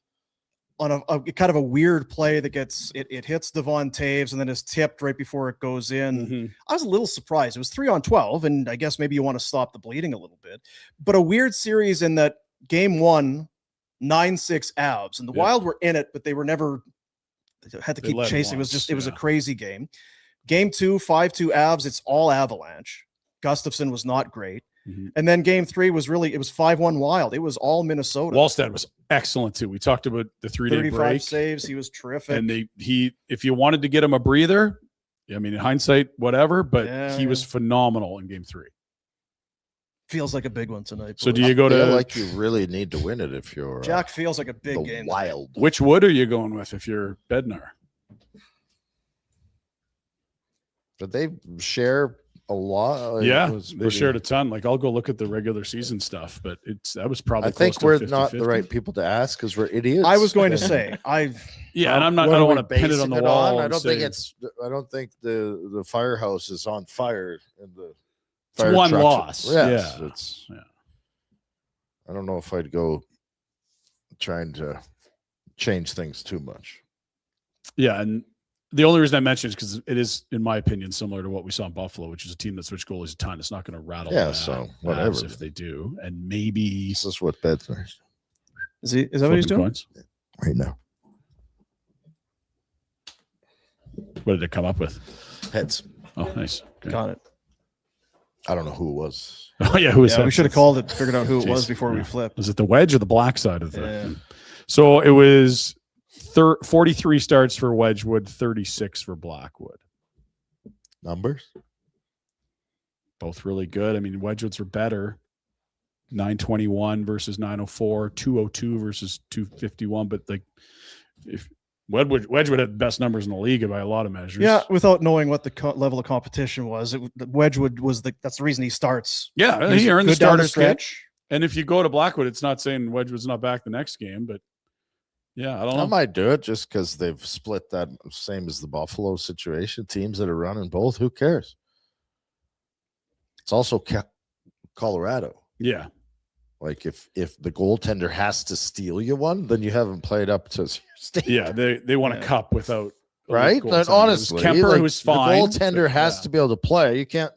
on a kind of a weird play that it hits Devon Taves and then is tipped right before it goes in. I was a little surprised. It was 3-on-12, and I guess maybe you want to stop the bleeding a little bit. But a weird series in that Game 1, 9-6 Avs, and the Wild were in it, but they were never had to keep chasing. It was a crazy game. Game 2, 5-2 Avs. It's all Avalanche. Gustafsson was not great. And then Game 3 was it was 5-1 Wild. It was all Minnesota. Wallstead was excellent too. We talked about the 3-day 35 break. saves. He was terrific. And if you wanted to get him a breather, I mean, in hindsight, whatever, but he was phenomenal in Game 3. Feels like a big one tonight. So boys. do you go to like you really need to win it if you're Jack feels like a big the game. Wild. which wood are you going with if you're Bednar? But they share a lot. Yeah, It was they pretty- shared a ton. Like I'll go look at the regular season stuff, but that was probably. I think close to we're 50-50. not the right people to ask because we're idiots. I was going to say, Yeah, and I What are don't we want to pin it on basing the wall. I and don't think say it's. I don't think the firehouse is on fire in the. it's fire one trucks. loss. Yes, Yeah. it's. Yeah. I don't know if I'd go trying to change things too much. Yeah, and the only reason I mention is because it is, in my opinion, similar to what we saw in Buffalo, which is a team that switched goalies a ton. It's not going to rattle. Yeah, the so whatever. Avs if they do, and maybe This is what Bedford's Is that what he's flipping doing? coins. right now. What did it come up with? Heads. Oh, nice. Okay. Got it. I don't know who it was. Oh yeah, who was Yeah, that? we should have called it, figured out who it was Jeez. before Yeah. we flipped. Was it the wedge or the black side of the? Yeah. So it was 43 starts for Wedgwood, 36 for Blackwood. Numbers. Both really good. I mean, Wedgwoods were better. 921 versus 904, 202 versus 251. But like, if Wedgwood had the best numbers in the league by a lot of measures. Yeah, without knowing what the level of competition was, Wedgwood was that's the reason he starts. Yeah, He's he earned the good down starter stretch. stretch. And if you go to Blackwood, it's not saying Wedgwood's not back the next game, but yeah, I don't I know. might do it just because they've split that same as the Buffalo situation. Teams that are running both, who cares? It's also Colorado. Yeah. Like if the goaltender has to steal you one, then you haven't played up to your standard. Yeah, they won a Yeah. cup without a Right? goaltender. But It was honestly, Kemper like, who's fine. The goaltender but, has yeah. to be able to play. You can't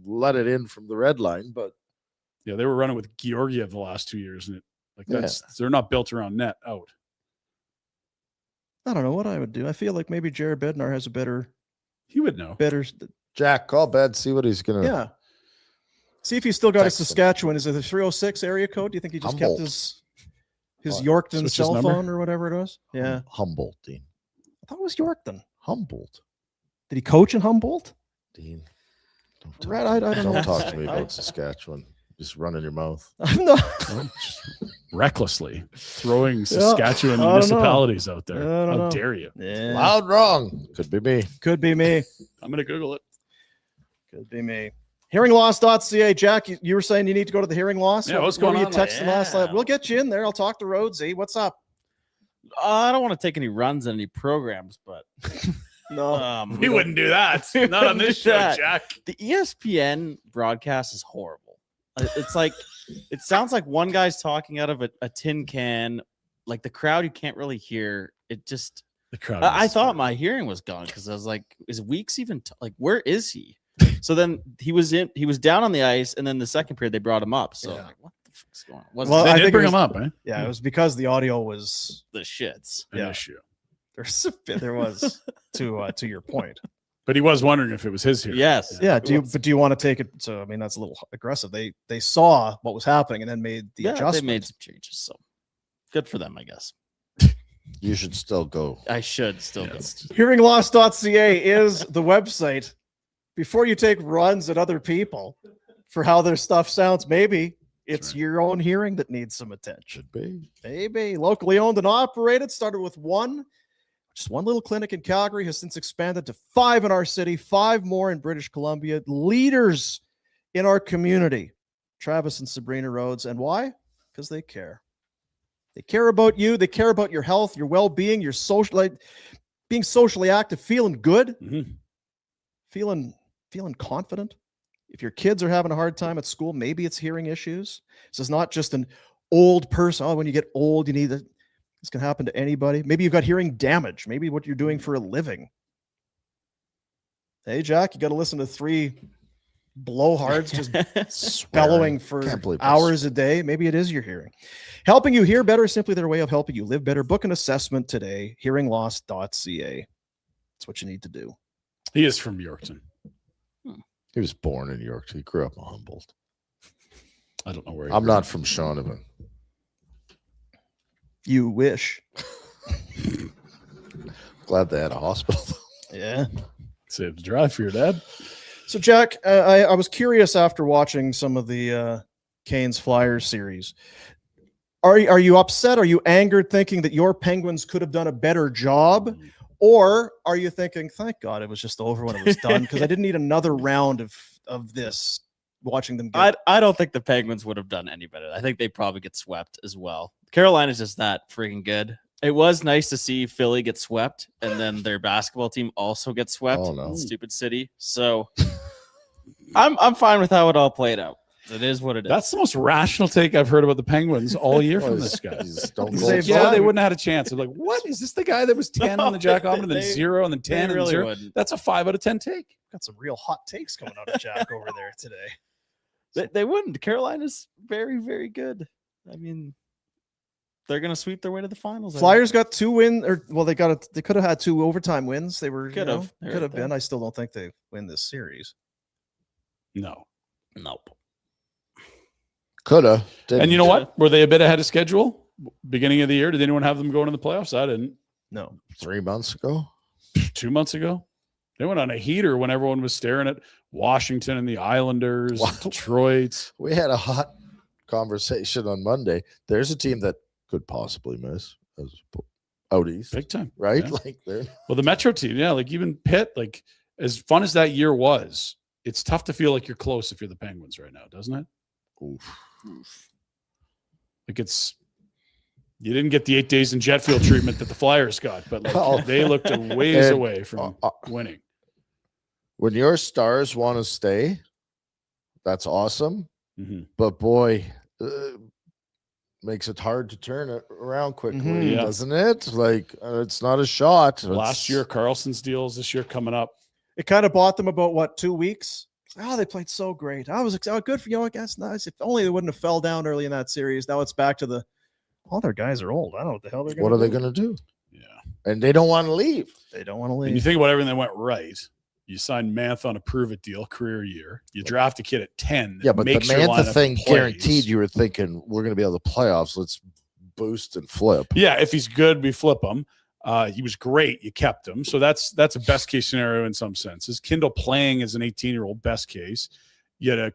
let it in from the red line, but Yeah, they were running with Georgiev the last 2 years, and Yeah. they're not built around net out. I don't know what I would do. I feel like maybe Jared Bednar has a better. He would know. Jack, call Bed, see what he's gonna. Yeah. See if he's still got his Text him. Saskatchewan. Is it the 306 area code? Do you think he just Humboldt. kept his What? Yorkton Switch his cell number? phone or whatever it was? Yeah. Humboldt, Dean. I thought it was Yorkton. Humboldt, Did he coach in Humboldt? Dean. Don't talk, Right, I don't know. don't talk to me about Saskatchewan. Just running your mouth. I'm not. Recklessly throwing Saskatchewan I don't know. municipalities out there. I don't How know. dare you? Yeah. Loud wrong. Could be me. Could be me. I'm going to Google it. Could be me. Hearingloss.ca. Jack, you were saying you need to go to the hearing loss. Yeah, what's What were going you on? texting last Yeah. night? We'll get you in there. I'll talk to Rhodesy. What's up? I don't want to take any runs on any programs, but No. We wouldn't do that. Not on this show, that. Jack. the ESPN broadcast is horrible. It's like it sounds like one guy's talking out of a tin can. Like the crowd, you can't really hear. It just. The crowd. I is- thought my hearing was gone because I was like, "Is Weeks even like where is he?" So then he was down on the ice, and then the second period they brought him up. So I'm Yeah. like, what the fuck's going on? Was Well, They I did think bring it him up, eh? Yeah, it was because the audio was the shits? An Yeah. issue. there's a bit there was to your point. But he was wondering if it was his here. Yes. Yeah. Do you want to take it? So I mean, that's a little aggressive. They saw what was happening and then made the Yeah, adjustment. they made some changes. So good for them, I guess. You should still go. I should still go. Yes. Hearingloss.ca is the website. Before you take runs at other people for how their stuff sounds, maybe it's right. your own hearing that needs some attention. Should be. Maybe locally owned and operated. Started with just one little clinic in Calgary, has since expanded to 5 in our city, 5 more in British Columbia. Leaders in our community, Travis and Sabrina Rhodes. And why? Because they care. They care about you. They care about your health, your well-being, your being socially active, feeling good, Mhm. feeling confident. If your kids are having a hard time at school, maybe it's hearing issues. This is not just an old person. Oh, when you get old, you need to. This can happen to anybody. Maybe you've got hearing damage. Maybe what you're doing for a living. Hey, Jack, you got to listen to 3 blowhards just bellowing for Can't believe this. hours a day. Maybe it is your hearing. Helping you hear better is simply their way of helping you live better. Book an assessment today. Hearingloss.ca. That's what you need to do. He is from Yorkton. He was born in York. He grew up in Humboldt. I don't know where. I'm not from Shaunavon. You wish. Glad they had a hospital. Yeah. Save the drive for your dad. So, Jack, I was curious after watching some of the Canes Flyers series. Are you upset? Are you angered thinking that your Penguins could have done a better job? Or are you thinking, thank God it was just over when it was done because I didn't need another round of this watching them get I don't think the Penguins would have done any better. I think they probably get swept as well. Carolina's just that freaking good. It was nice to see Philly get swept, and then their basketball team also get swept. Oh, no. Stupid city. So I'm fine with how it all played out. It is what it is. That's the most rational take I've heard about the Penguins all year from Well, this guy. Don't He's go like, They yeah, both- they wouldn't have had a chance. I'm like, what? Is this the guy that was 10 on the jackometer and then They- 0 and then 10 and really 0? wouldn't. That's a 5 out of 10 take. Got some real hot takes coming out of Jack over there today. They wouldn't. Carolina's very, very good. I mean, they're gonna sweep their way to the finals. I Flyers got 2 wins, or well, they could have had 2 overtime wins. They were Could have. They're could have right there. been. I still don't think they win this series. No. think. Nope. Coulda. And you know what? Were they a bit ahead of schedule? Beginning of the year? Did anyone have them going to the playoffs? I didn't. No, 3 months ago. 2 months ago? They went on a heater when everyone was staring at Washington and the Islanders, Wow. and Detroit. We had a hot conversation on Monday. There's a team that could possibly miss as out east, Big time. right? Yeah. Like they're Well, the Metro team, yeah, like even Pitt, like as fun as that year was, it's tough to feel like you're close if you're the Penguins right now, doesn't it? oof. Like you didn't get the 8 days in jet fuel treatment that the Flyers got, but like Oh. they looked a ways And, away from winning. When your stars want to stay, that's awesome. Mhm. But boy, makes it hard to turn it around quickly, Mhm. Yeah. doesn't it? Like it's not a shot. Last year, Carlson's deals. This year coming up. it kind of bought them about what 2 weeks. Oh, they played so great. I was good for I guess nice. If only they wouldn't have fell down early in that series. Now it's back to all their guys are old. I don't know what the hell they're going. What are they going to do? Yeah. And they don't want to leave. They don't want to And you leave. think about everything that went right. You signed Mantha on a prove-it deal, career year. You draft a kid at 10. that Yeah, but the makes your Mantha lineup thing plays. guaranteed. You were thinking we're going to be able to playoffs. Let's boost and flip. Yeah, if he's good, we flip him. He was great. You kept him. So that's a best case scenario in some senses. Kindle playing as an 18-year-old, best case. You had a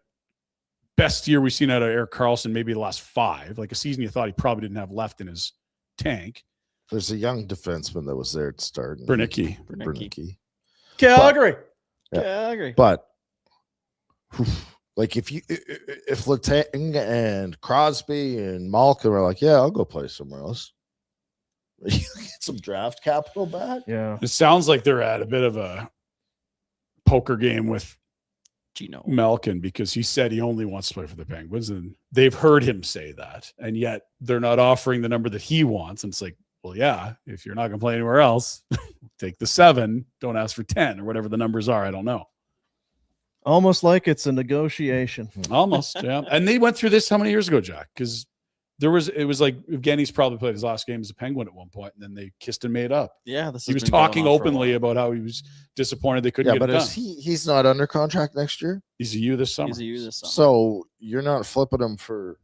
best year we've seen out of Erik Karlsson, maybe the last 5. Like a season you thought he probably didn't have left in his tank. There's a young defenseman that was there at start. Bernicki. Bernicki. Calgary. Yeah. Calgary. But like if Letang and Crosby and Malcolm are like, yeah, I'll go play somewhere else. You get some draft capital back. Yeah. It sounds like they're at a bit of a poker game with Gino. Malkin because he said he only wants to play for the Penguins, and they've heard him say that, and yet they're not offering the number that he wants. And it's like, well, yeah, if you're not going to play anywhere else, take the 7. Don't ask for 10 or whatever the numbers are. I don't know. Almost like it's a negotiation. Almost, yeah. And they went through this how many years ago, Jack? Because it was like Evgeny's probably played his last game as a Penguin at one point, and then they kissed and made up. Yeah, this He has was been going talking on for a openly while. about how he was disappointed they couldn't Yeah, get but it done. is he's not under contract next year? He's a U this summer. He's a U this summer. So you're not flipping him for.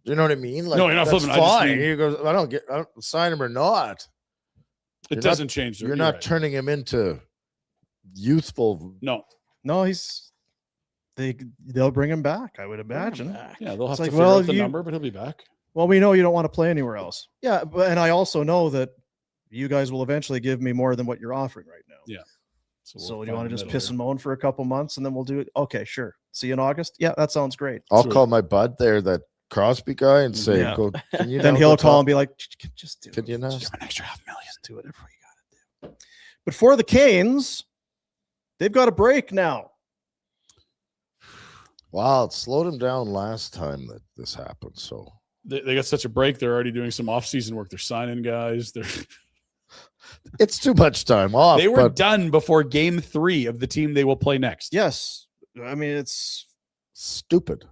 You know what I mean? Like, No, you're not that's flipping. I just Fine. mean- He goes, I don't sign him or not. It You're doesn't change. You're not turning him into youthful. No. No, they'll bring him back, I would imagine. Yeah, they'll have It's to like, figure well, out the you- number, but he'll be back. Well, we know you don't want to play anywhere else. Yeah, and I also know that you guys will eventually give me more than what you're offering right now. Yeah. So we'll do you want find to the just middle piss here. and moan for a couple months and then we'll do it? Okay, sure. See you in August. Yeah, that sounds great. I'll Sweet. call my bud there, that Crosby guy, and say, Yeah. "Go." Can you Then now he'll go call talk- and be like, just do Can it. you not? Just Give him an extra $500,000. do whatever you got to do. But for the Canes, they've got a break now. Wow, it slowed him down last time that this happened. So They got such a break. They're already doing some off-season work. They're signing guys. it's too much time off. They were but done before game 3 of the team they will play next. Yes. I mean, it's stupid.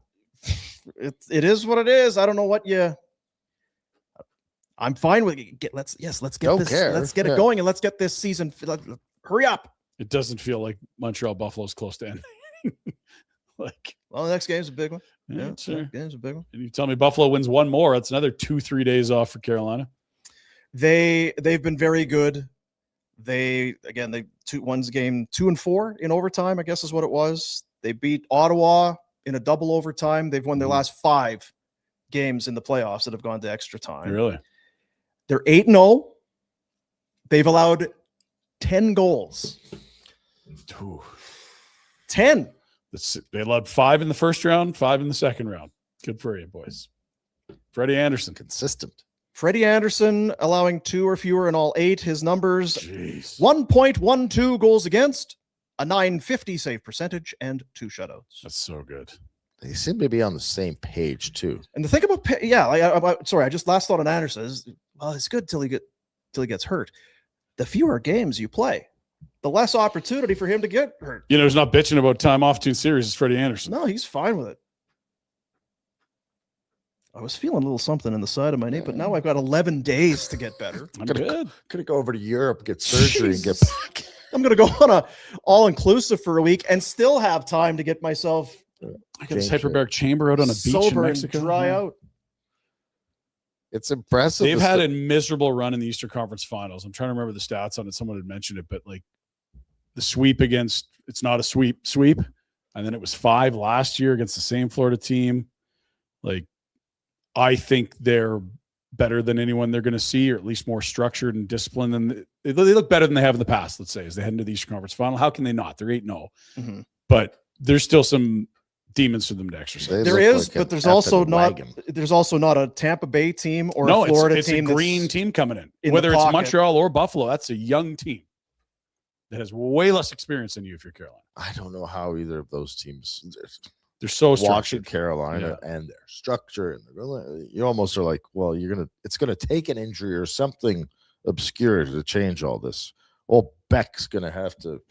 it is what it is. I don't know what I'm fine with it. Let's get Don't this. care. Let's get Yeah. it going and let's get this season. Hurry up. It doesn't feel like Montreal Buffalo's close to ending. Like, Well, the next game's a big one. yeah, sure. Next game's a big one. And you tell me Buffalo wins one more. That's another 2-3 days off for Carolina. They've been very good. They one's game 2-4 in overtime, I guess is what it was. They beat Ottawa in a double overtime. They've won their last 5 games in the playoffs that have gone to extra time. Really? They're 8-0. They've allowed 10 goals. Ooh. 10. They allowed 5 in the first round, 5 in the second round. Good for you, boys. Freddie Anderson. Consistent. Freddie Anderson allowing 2 or fewer in all 8. His numbers: Jeez. 1.12 goals against, a .950 save percentage, and 2 shutouts. That's so good. They seem to be on the same page too. And the thing about I just last thought on Anderson is, well, it's good till he gets hurt. The fewer games you play, the less opportunity for him to get hurt. You know, he's not bitching about time off between series. It's Freddie Anderson. No, he's fine with it. I was feeling a little something in the side of my knee, but now I've got 11 days to get better. I'm Could good. go over to Europe, get surgery, and get. I'm going to go on a all-inclusive for a week and still have time to get myself I got this hyperbaric chamber out on a beach in sober and Mexico. dry out. It's impressive. They've had a miserable run in the Eastern Conference Finals. I'm trying to remember the stats on it. Someone had mentioned it, but like the sweep against, it's not a sweep, and then it was 5 last year against the same Florida team. Like, I think they're better than anyone they're going to see, or at least more structured and disciplined. Than they look better than they have in the past. Let's say as they head into the Eastern Conference Final. How can they not? They're 8-0, but there's still some demons for them to exercise. There is, but there's also not. There's also not a Tampa Bay team or a Florida it's team. It's a green team coming in. in Whether the it's pocket. Montreal or Buffalo, that's a young team that has way less experience than you if you're Carolina. I don't know how either of those teams. They're so Watching structured. Carolina and their structure, and you almost are like, well, it's gonna take an injury or something obscure to change all this. Well, Beck's gonna have to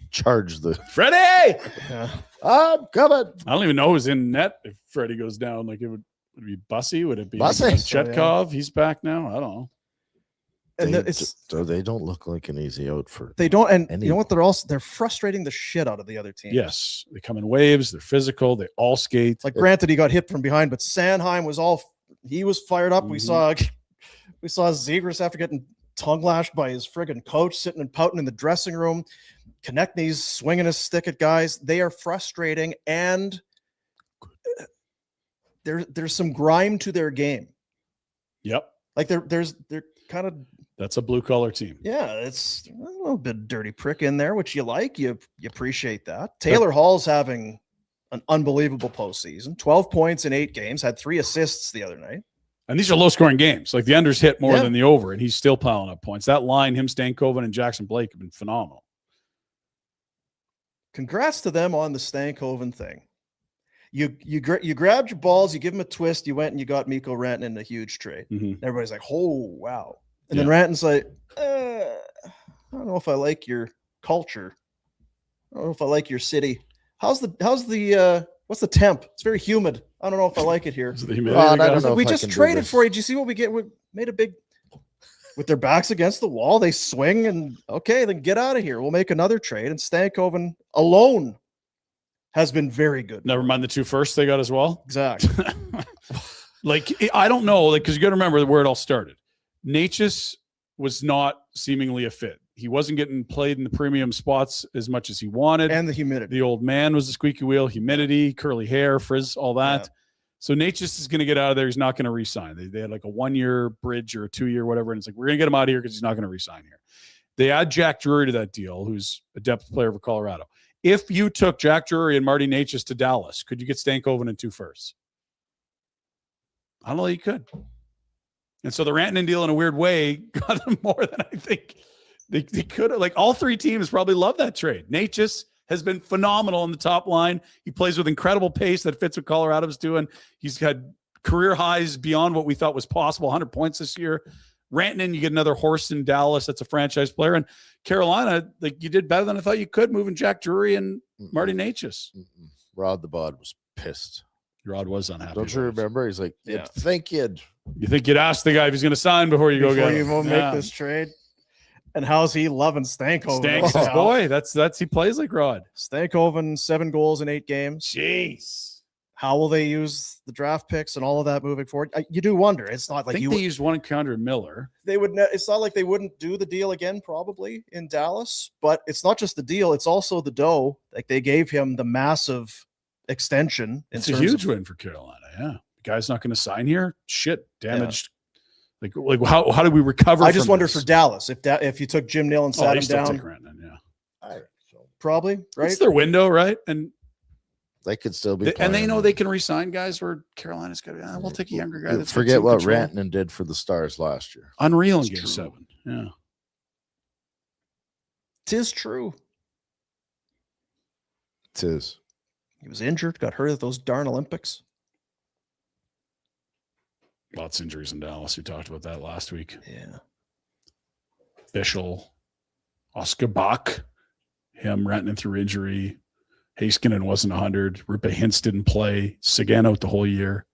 charge the Freddie! Yeah. I'm coming. I don't even know who's in net if Freddie goes down. Like, would it be Bussy? Would it be Bussy. Chetkov? He's back now. I don't know. And They don't look like an easy out for. they don't. And anyone. you know what? They're frustrating the shit out of the other team. Yes, they come in waves. They're physical. They all skate. Like, granted, he got hit from behind, but Sanheim was fired up. We saw Zegras after getting tongue lashed by his friggin' coach, sitting and pouting in the dressing room. Konechny's swinging his stick at guys. They are frustrating, and there's some grime to their game. Yep, Like they're kind of, that's a blue collar team. yeah, it's a little bit dirty prick in there, which you like. You appreciate that. Taylor Hall's having an unbelievable postseason. 12 points in 8 games. Had 3 assists the other night. And these are low scoring games. Like, the unders hit more than the over, and he's still piling up points. That line, him, Stankoven, and Jackson Blake have been phenomenal. Congrats to them on the Stankoven thing. You grabbed your balls, you give him a twist, you went and you got Mikko Rantanen in a huge trade. Everybody's like, oh, wow. And then Rantanen's like, I don't know if I like your culture. I don't know if I like your city. What's the temp? It's very humid. I don't know if I like it here. We just traded for you. Did you see what we get? We made a big, with their backs against the wall. They swing and okay, then get out of here. We'll make another trade. And Stankoven alone has been very good. Never mind the 2 firsts they got as well. Exactly. Like, I don't know, like, because you got to remember where it all started. Natchez was not seemingly a fit. He wasn't getting played in the premium spots as much as he wanted. And the humidity. The old man was the squeaky wheel, humidity, curly hair, frizz, all that. Yeah. So Natchez is going to get out of there. He's not going to re-sign. They had like a 1-year bridge or a 2-year, whatever. And it's like, we're going to get him out of here because he's not going to re-sign here. They add Jack Drury to that deal, who's a depth player for Colorado. If you took Jack Drury and Marty Natchez to Dallas, could you get Stankoven in 2 firsts? I don't know that you could. And so the Rantanen deal in a weird way got them more than I think they could have. Like, all 3 teams probably love that trade. Natchez has been phenomenal on the top line. He plays with incredible pace that fits what Colorado's doing. He's had career highs beyond what we thought was possible, 100 points this year. Rantanen, you get another horse in Dallas. That's a franchise player. And Carolina, like, you did better than I thought you could, moving Jack Drury and Marty Natchez. Rod the Bod was pissed. Rod was unhappy. Don't you remember? He's like, Yeah. You think you'd ask the guy if he's going to sign before you go get him. Before you make this trade. And how's he loving Stankoven? Stanks his boy. That's he plays like Rod. Stankoven, 7 goals in 8 games. Jeez. How will they use the draft picks and all of that moving forward? You do wonder. It's not like I think they used one encounter Miller. they would. It's not like they wouldn't do the deal again, probably in Dallas. But it's not just the deal; it's also the dough. Like, they gave him the massive extension. It's a huge win for Carolina. Yeah, the guy's not going to sign here. Shit, damaged. Yeah. Like how do we recover? I just wonder this? for Dallas if you took Jim Nill and sat him down, Take Rantanen, yeah. probably right. It's their window, right? And They could still be And they playing. know they can re-sign guys where Carolina's got to we'll take a younger guy. That's got Forget some what control. Rantanen did for the Stars last year. Unreal in It's game true. 7. Yeah. Tis true. It is. He was injured, got hurt at those darn Olympics. Lots of injuries in Dallas. We talked about that last week. Yeah. Bischel, Oscar Bach, him renting through injury. Heiskanen wasn't 100. Rupe Hintz didn't play. Sagan out the whole year.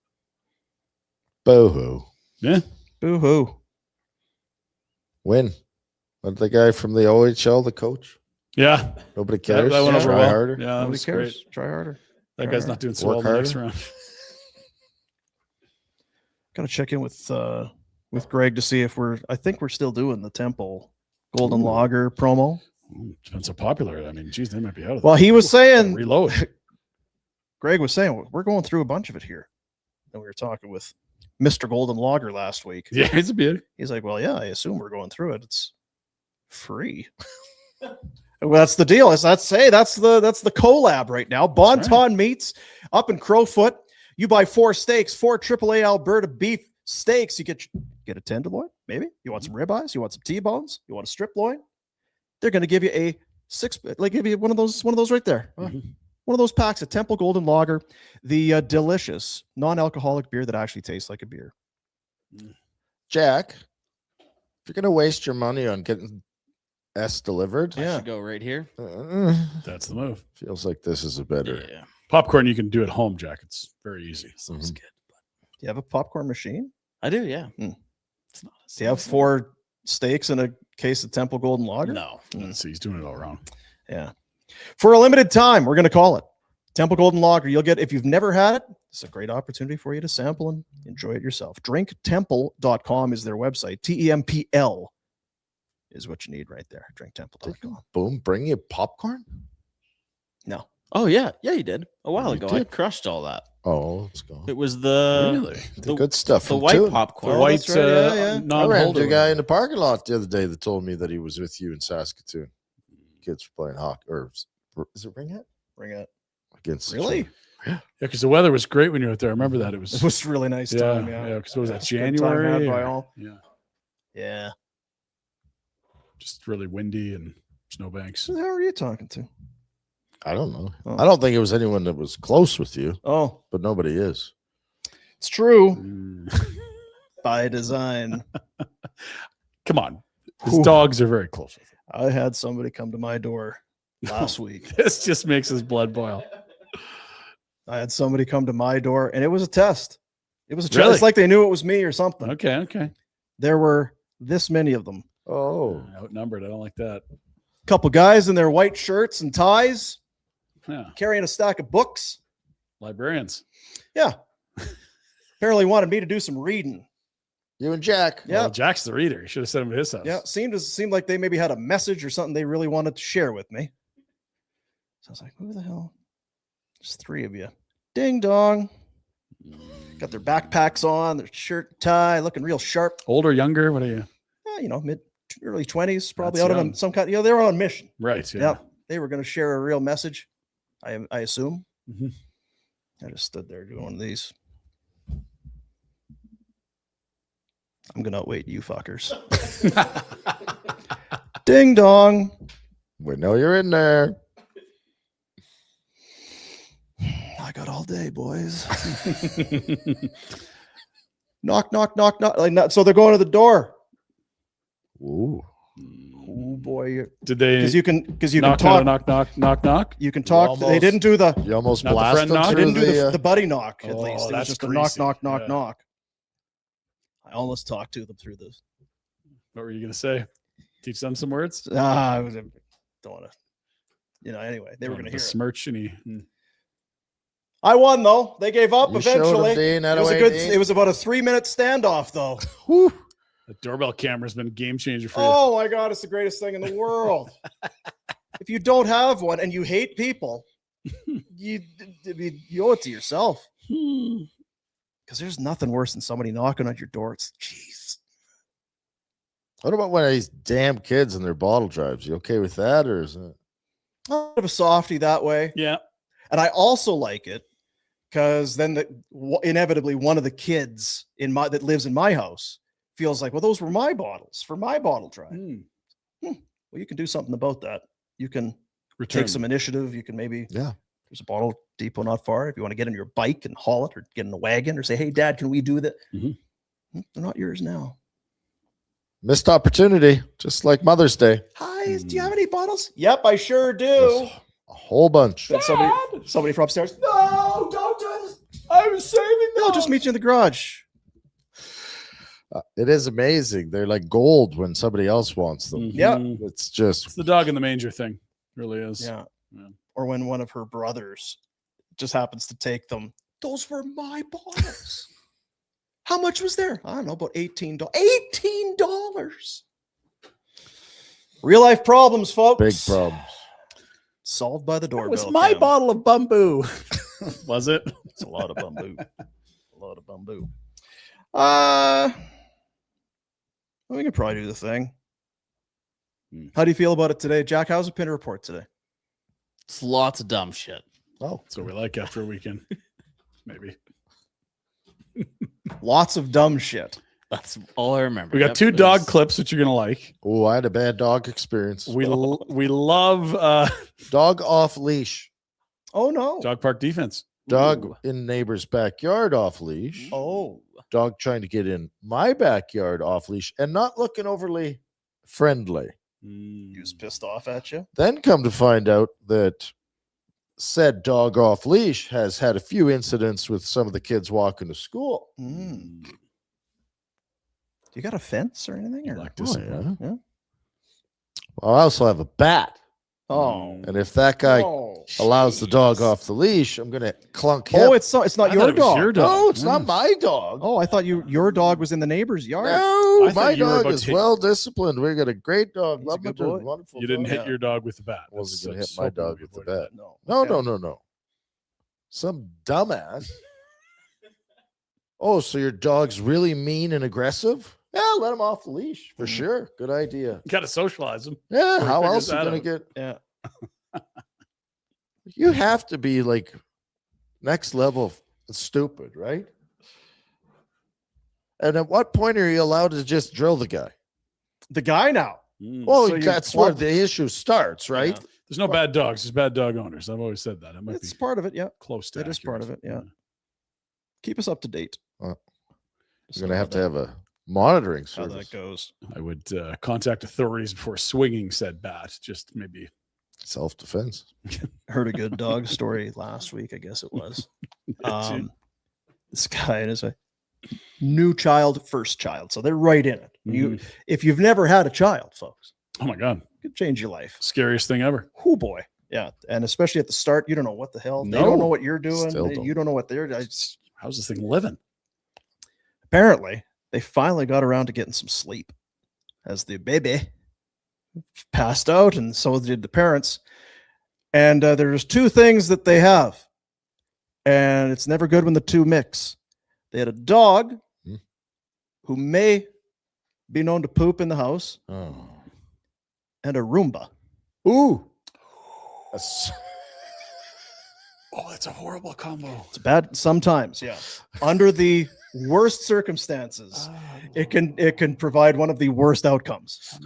Boo-hoo. Yeah. Boo-hoo. Win. But the guy from the OHL, the coach? Yeah. Nobody cares. That went over Try well. harder. Yeah, that Nobody was cares. great. Try harder. That Try guy's harder. not doing so well Work in the next harder. round. Got to check in with Greg to see if I think we're still doing the Temple Golden Lager promo. Depends how popular. I mean, geez, they might be out of Well, he was saying, reload. Greg was saying, we're going through a bunch of it here. And we were talking with Mr. Golden Lager last week. Yeah, it's a beauty. He's like, well, yeah, I assume we're going through it. It's free. Well, that's the deal. That's the collab right now. That's Bonton Meats up in Crowfoot. You buy 4 steaks, 4 AAA Alberta beef steaks. You get a tenderloin, maybe. You want some ribeyes? You want some T-bones? You want a strip loin? They're going to give you a 6. Like give you one of those right there. Mhm. One of those packs of Temple Golden Lager, the delicious non-alcoholic beer that actually tastes like a beer. Jack, if you're going to waste your money on getting S delivered, I Yeah. should go right here. That's the move. feels like this is a better. Yeah, Popcorn you can do at home, Jack. It's very easy. sounds Mhm. good. Do you have a popcorn machine? I do, yeah. Hmm. It's not. Do you have 4 steaks and a case of Temple Golden Lager? No. Mm. See, he's doing it all wrong. Yeah. For a limited time, we're going to call it Temple Golden Lager. You'll get, if you've never had it, it's a great opportunity for you to sample and enjoy it yourself. Drinktemple.com is their website. TEMPL is what you need right there. Drinktemple.com. Boom, bring you popcorn? No. Oh yeah, yeah, you did a while You ago. I did. crushed all that. Oh, let's go. It was the Really? The good stuff. the from white Toon. popcorn. The Oh, white that's right. Yeah, yeah. I ran non-holder. into a guy in the parking lot the other day that told me that he was with you in Saskatoon. Kids were playing hockey, or is it Ringhead? Bring it. Against Really? Yeah, because the weather was great when you were out there. I remember that. It It was, was a really nice yeah, time. yeah. Yeah. Because what was that, Good time had January? by or- all. Yeah, Yeah. just really windy and snowbanks. So who are you talking to? I don't know. Oh. I don't think it was anyone that was close with you, Oh, but nobody is. it's true. Mm. By design. Come on, his Whew. dogs are very close with him. I had somebody come to my door last week. This just makes his blood boil. I had somebody come to my door, and it was a test. It was a test. Really? It's like they knew it was me or something. Okay. There were this many of them. Oh, Outnumbered. I don't like that. Couple guys in their white shirts and ties, Yeah, carrying a stack of books. librarians. Yeah. Apparently wanted me to do some reading. you and Jack. Yeah. Well, Jack's the reader. You should have sent him to his house. Yeah. Seemed like they maybe had a message or something they really wanted to share with me. So I was like, who the hell? There's 3 of you. Ding dong. Got their backpacks on, their shirt, tie, looking real sharp. Older, younger. What are you? Mid early 20s, probably That's out young. on some kind. They were on a mission. Right. Yeah. Yeah. They were going to share a real message. I assume. Mhm. I just stood there doing one of these. I'm going to outwait you fuckers. Ding dong. We know you're in there. I got all day, boys. Knock, knock, knock, knock. So they're going to the door. Ooh. Oh boy. Did they? Because you can knock, talk. knock. You can talk. They almost- didn't do the You almost Not the blasted friend knock? I through didn't do the, the buddy knock, at Oh, least. It was that's just a knock, greasy. knock, knock, Yeah. knock. I almost talked to them through this. What were you gonna say? Teach them some words. Don't want to, anyway, they were going to hear it. Smirch and he. I won, though. They gave up You showed 'em, eventually. Dean. It was a That good, way, Dean. it was about a 3-minute standoff, though. Whew. The doorbell camera's been a game changer for you. Oh, my God. It's the greatest thing in the world. If you don't have one and you hate people, you owe it to yourself. Because there's nothing worse than somebody knocking on your door. It's, jeez. What about one of these damn kids and their bottle drives? You okay with that, or is it? I'm a bit of a softie that way. Yeah. And I also like it because then inevitably one of the kids that lives in my house feels like, well, those were my bottles for my bottle drive. Well, you can do something about that. You can take some initiative. You can maybe, there's a bottle depot not far. If you want to get on your bike and haul it, or get in a wagon, or say, hey, Dad, can we do that? They're not yours now. Missed opportunity, just like Mother's Day. Hi, do you have any bottles? Yep, I sure do. A whole bunch. Then somebody from upstairs. No, don't do this. I was saving them. I'll just meet you in the garage. It is amazing. They're like gold when somebody else wants them. Yeah. It's the dog in the manger thing. It really is. Yeah. Or when one of her brothers just happens to take them. Those were my bottles. How much was there? I don't know, about $18. $18. Real life problems, folks. big problems. Solved by the doorbell. It was my bottle of bamboo. Was it? It's a lot of bamboo. A lot of bamboo. We can probably do the thing. How do you feel about it today, Jack? How's the Pinder Report today? It's lots of dumb shit. Oh, that's what we like after a weekend. Maybe. Lots of dumb shit. That's all I remember. We got two dog clips that you're gonna like. Oh, I had a bad dog experience. We love dog off leash. Oh no. Dog park defense. Dog in neighbor's backyard off leash. Oh. Dog trying to get in my backyard off leash and not looking overly friendly. He was pissed off at you. Then come to find out that said dog off leash has had a few incidents with some of the kids walking to school. Do you got a fence or anything? Or? Yeah. Yeah. Well, I also have a bat. Oh. And if that guy allows the dog off the leash, I'm going to clunk him. Oh, it's not your dog. Your dog. No, it's not my dog. Oh, I thought your dog was in the neighbor's yard. No, my dog is well disciplined. We got a great dog. He's a good boy. Wonderful. You didn't dog. hit your dog with the bat. I wasn't going to hit my dog with the bat. No. No. Some dumbass. Oh, so your dog's really mean and aggressive? Yeah, let him off the leash for sure. Good idea. You got to socialize them. Yeah, Before he how figures else are you that going to get? Yeah. You have to be like next level stupid, right? And at what point are you allowed to just drill the guy? The guy now. Well, So that's where the issue starts, right? Yeah. There's no bad dogs. There's bad dog owners. I've always said that. It might It's be part of it. Yeah. close to It is part accurate. of it. Yeah. Keep us up to date. You're going to have a monitoring how service. that goes. I would contact authorities before swinging said bat. Just maybe Self-defense. Heard a good dog story last week, I guess it was. This guy and his new child, first child. So they're right in it. If you've never had a child, folks, oh my God, it could change your life. scariest thing ever. Oh boy. Yeah. And especially at the start, you don't know what the hell. They No. don't know what you're doing. Still don't. You don't know what they're How's this thing living? Apparently, they finally got around to getting some sleep as the baby passed out, and so did the parents. And there's two things that they have, and it's never good when the two mix. They had a dog who may be known to poop in the house, and a Roomba. Ooh. Oh, that's a horrible combo. It's bad sometimes, yeah. Under the worst circumstances, it can provide one of the worst outcomes.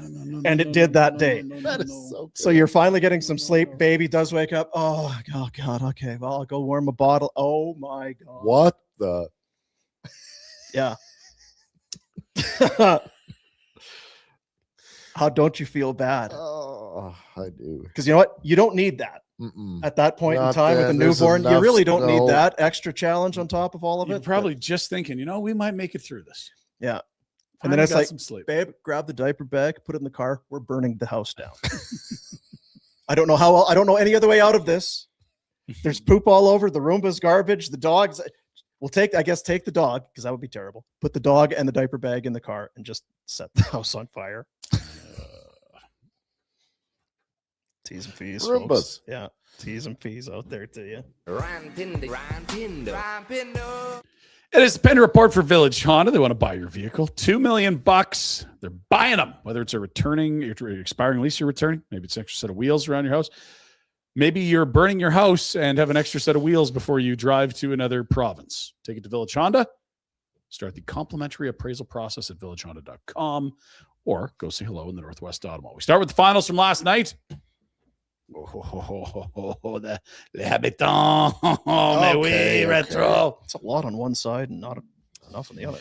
And it did that day. That is So you're finally getting some sleep. Baby does wake up. Oh God. Okay. Well, I'll go warm a bottle. Oh my God. What the? Yeah. How don't you feel bad? Oh, I do. Because you know what? You don't need that at that point in Not time with a then. There's newborn. You enough- really don't no. need that extra challenge on top of all of You're it. probably just thinking, we might make it through this. Yeah. Finally And then it's got like, some sleep. babe, grab the diaper bag, put it in the car. We're burning the house down. I don't know any other way out of this. There's poop all over. The Roomba's garbage. The dogs. We'll take the dog, because that would be terrible. Put the dog and the diaper bag in the car and just set the house on fire. T's and fees, Roombas. folks. Yeah. T's and fees out there to you. It is the Pinder Report for Village Honda. They want to buy your vehicle. $2 million. They're buying them. Whether it's a expiring lease you're returning, maybe it's an extra set of wheels around your house. Maybe you're burning your house and have an extra set of wheels before you drive to another province. Take it to Village Honda. Start the complimentary appraisal process at villagehonda.com or go say hello in the Northwest Auto Mall. We start with the finals from last night. The Habitants. Mais oui, retro. It's a lot on one side and not enough on the other.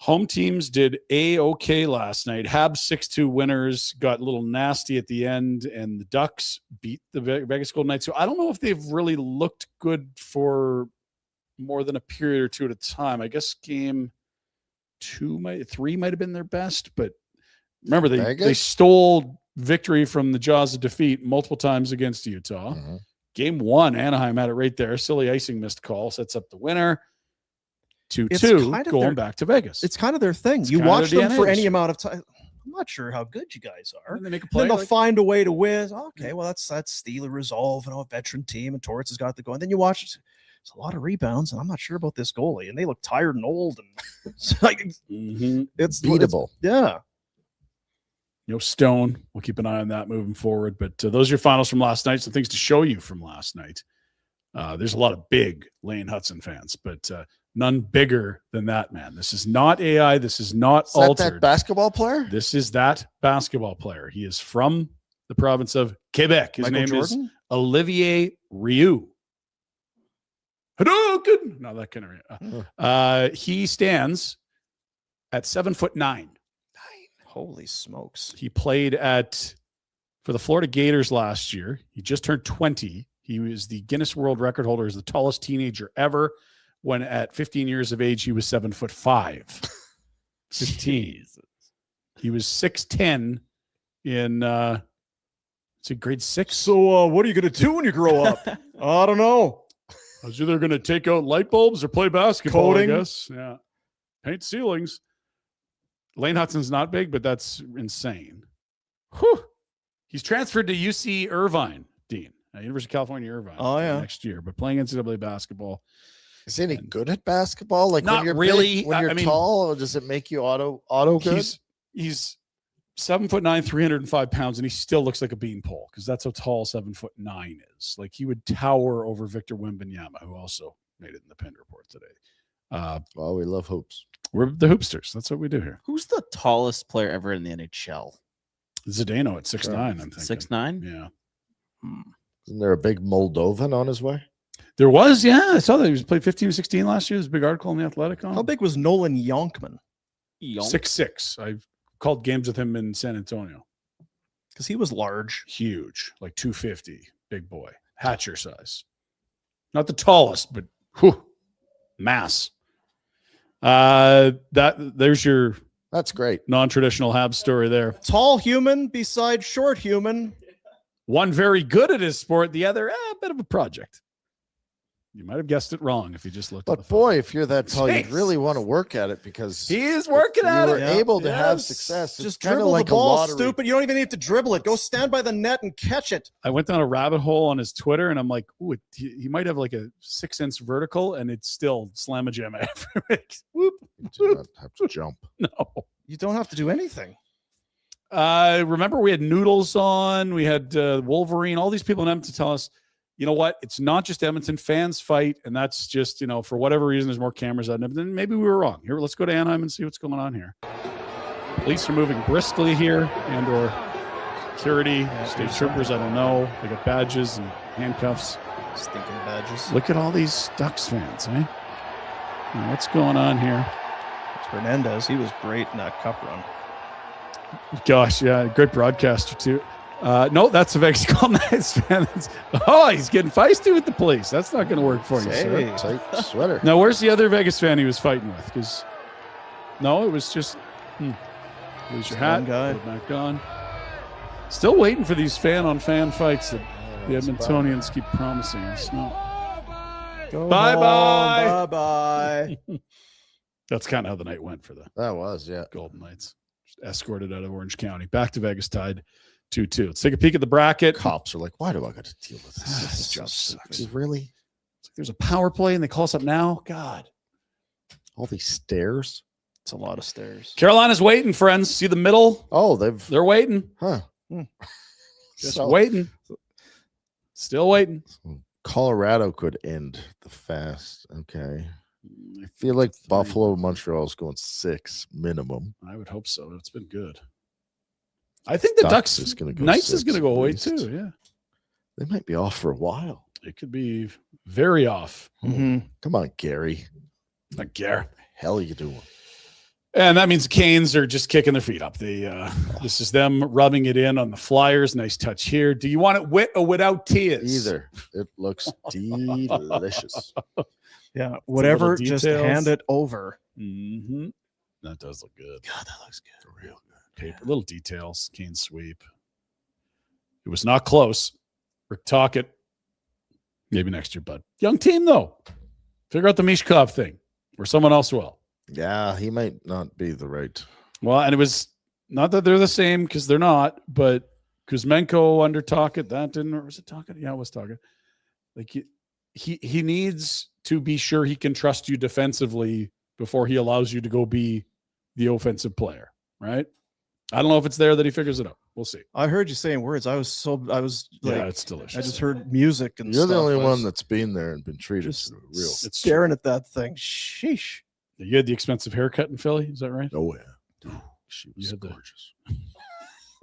Home teams did A-OK last night. Habs 6-2 winners, got a little nasty at the end, and the Ducks beat the Vegas Golden Knights. So I don't know if they've really looked good for more than a period or two at a time. I guess game 3 might have been their best, but remember, they stole victory from the jaws of defeat multiple times against Utah. Mm-hmm. Game 1, Anaheim had it right there. Silly icing missed call, sets up the winner. 2-2 going back to Vegas. It's kind of their thing. You watch them for any amount of time. I'm not sure how good you guys are. And they make a play. Then they'll find a way to win. Okay, well, that's Steeler resolve and a veteran team, and Torrance has got the going. Then you watch, it's a lot of rebounds, and I'm not sure about this goalie. And they look tired and old, and it's like it's beatable. Yeah. Stone. We'll keep an eye on that moving forward. But those are your finals from last night. Some things to show you from last night. There's a lot of big Lane Hudson fans, but none bigger than that man. This is not AI. This is not altered. That basketball player? This is that basketball player. He is from the province of Quebec. His name is Olivier Rioux. Hadouken! No, that kind of. He stands at 7'9". Holy smokes. He played for the Florida Gators last year. He just turned 20. He was the Guinness World Record holder as the tallest teenager ever, when at 15 years of age, he was 7'5". 15. He was 6'10" in grade 6. So what are you going to do when you grow up? I don't know. I was either going to take out light bulbs or play basketball, Coding. I guess. Yeah. Paint ceilings. Lane Hudson's not big, but that's insane. Whew. He's transferred to UC Irvine, Dean. University of California, Irvine. Oh, yeah. Next year, but playing NCAA basketball. Is he any good at basketball? Like Not when you're really. Big, when you're tall, does it make you auto good? He's 7'9", 305 pounds, and he still looks like a beanpole because that's how tall 7'9" is. Like he would tower over Victor Wembanyama, who also made it in the Pinder Report today. Well, we love hoops. We're the hoopsters. That's what we do here. Who's the tallest player ever in the NHL? Zdeno at 6'9", I'm thinking. 6'9"? Yeah. Isn't there a big Moldovan on his way? There was, yeah. I saw that he was played 15 or 16 last year. There's a big article in the Athletic on How him. big was Nolan Yonkman? 6'6". I've called games with him in San Antonio. Because he was large. Huge, like 250, big boy. Hatcher size. Not the tallest, but mass. There's your That's great. non-traditional Habs story there. Tall human beside short human. One very good at his sport, the other a bit of a project. You might have guessed it wrong if you just looked at the But boy, if you're that tall, you'd really want to work at it because he is working at you it. were able to have success. Just It's kind of dribble like the ball, a lottery. stupid. You don't even need to dribble it. Go stand by the net and catch it. I went down a rabbit hole on his Twitter, and I'm like, ooh, he might have like a 6-inch vertical, and it's still slam a jam after. Whoop. You do not have to jump. No. You don't have to do anything. Remember, we had Noodles on, we had Wolverine, all these people in Edmonton tell us, you know what? It's not just Edmonton fans fight, and that's just, for whatever reason, there's more cameras out. Then maybe we were wrong. Here, let's go to Anaheim and see what's going on here. Police are moving briskly here, and/or security, state troopers. I don't know. They got badges and handcuffs. Stinking badges. Look at all these Ducks fans, eh? What's going on here? It's Hernandez. He was great in that cup run. Gosh, yeah, great broadcaster too. No, that's a Vegas Golden Knights fan. He's getting feisty with the police. That's not going to work for you, sir. Tight sweater. Now, where's the other Vegas fan he was fighting with? Because no, it was just lose your hat, guy. put it back on. Still waiting for these fan-on-fan fights that the Edmontonians keep promising us. No. Bye-bye. Bye-bye. That's kind of how the night went for the That was, yeah. Golden Knights. Just escorted out of Orange County. Back to Vegas, tied 2-2. Let's take a peek at the bracket. Cops are like, why do I got to deal with this? This just sucks. Really? It's like there's a power play and they call us up now. God. All these stairs? It's a lot of stairs. Carolina's waiting, friends. See the middle? Oh, They're waiting. huh. Just waiting. Still waiting. Colorado could end the fast. Okay. I feel like Buffalo, Montreal's going 6 minimum. I would hope so. It's been good. I think the Ducks is going to go. Knights is 6 going to go at away least. too. Yeah, They might be off for a while. it could be very off. Mhm. Come on, Gary. Like Gare. Hell, you doing? And that means the Canes are just kicking their feet up. This is them rubbing it in on the Flyers. Nice touch here. Do you want it with or without tears? Either. It looks delicious. Yeah, whatever. Just details. hand it over. Mm-hmm. That does look good. God, that looks good. Real good. Paper, little details. Canes sweep. It was not close. Rick Tocchet. Maybe next year, bud. Young team though. Figure out the Mishkov thing, or someone else will. Yeah, he might not be the right. Well, and it was not that they're the same because they're not, but Kuzmenko under Tocchet, that didn't, or was it Tocchet? Yeah, it was Tocchet. Like he needs to be sure he can trust you defensively before he allows you to go be the offensive player, right? I don't know if it's there that he figures it out. We'll see. I heard you saying words. I was like, Yeah, it's delicious. I just heard music and You're stuff. the only I was one that's been there and been treated just real. It's staring at that thing. Sheesh. You had the expensive haircut in Philly, is that right? Oh yeah, she was had the- gorgeous.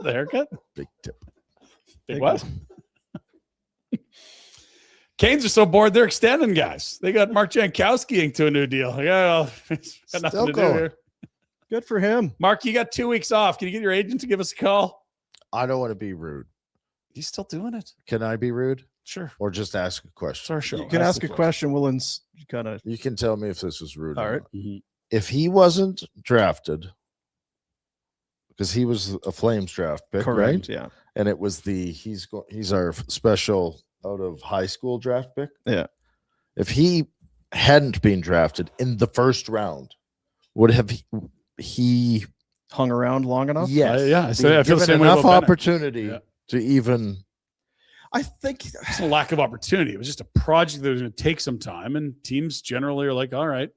The haircut? Big tip. Big what? Canes are so bored, they're extending guys. They got Mark Jankowski into a new deal. Yeah, well, got nothing Still to going. do here. Good for him. Mark, you got 2 weeks off. Can you get your agent to give us a call? I don't want to be rude. He's still doing it. Can I be rude Sure. or just ask a It's question? our show. You can ask a question. We'll kind of. You can tell me if this is rude. All or right. not. Mhm. If he wasn't drafted, because he was a Flames draft pick, right? Yeah. And it was he's our special out of high school draft pick. Yeah. If he hadn't been drafted in the first round, would have he Hung around long enough. yes, yeah, I feel the given same way enough about Bennett. opportunity Yeah. to even I think It's a lack of opportunity. It was just a project that was going to take some time, and teams generally are like, all right,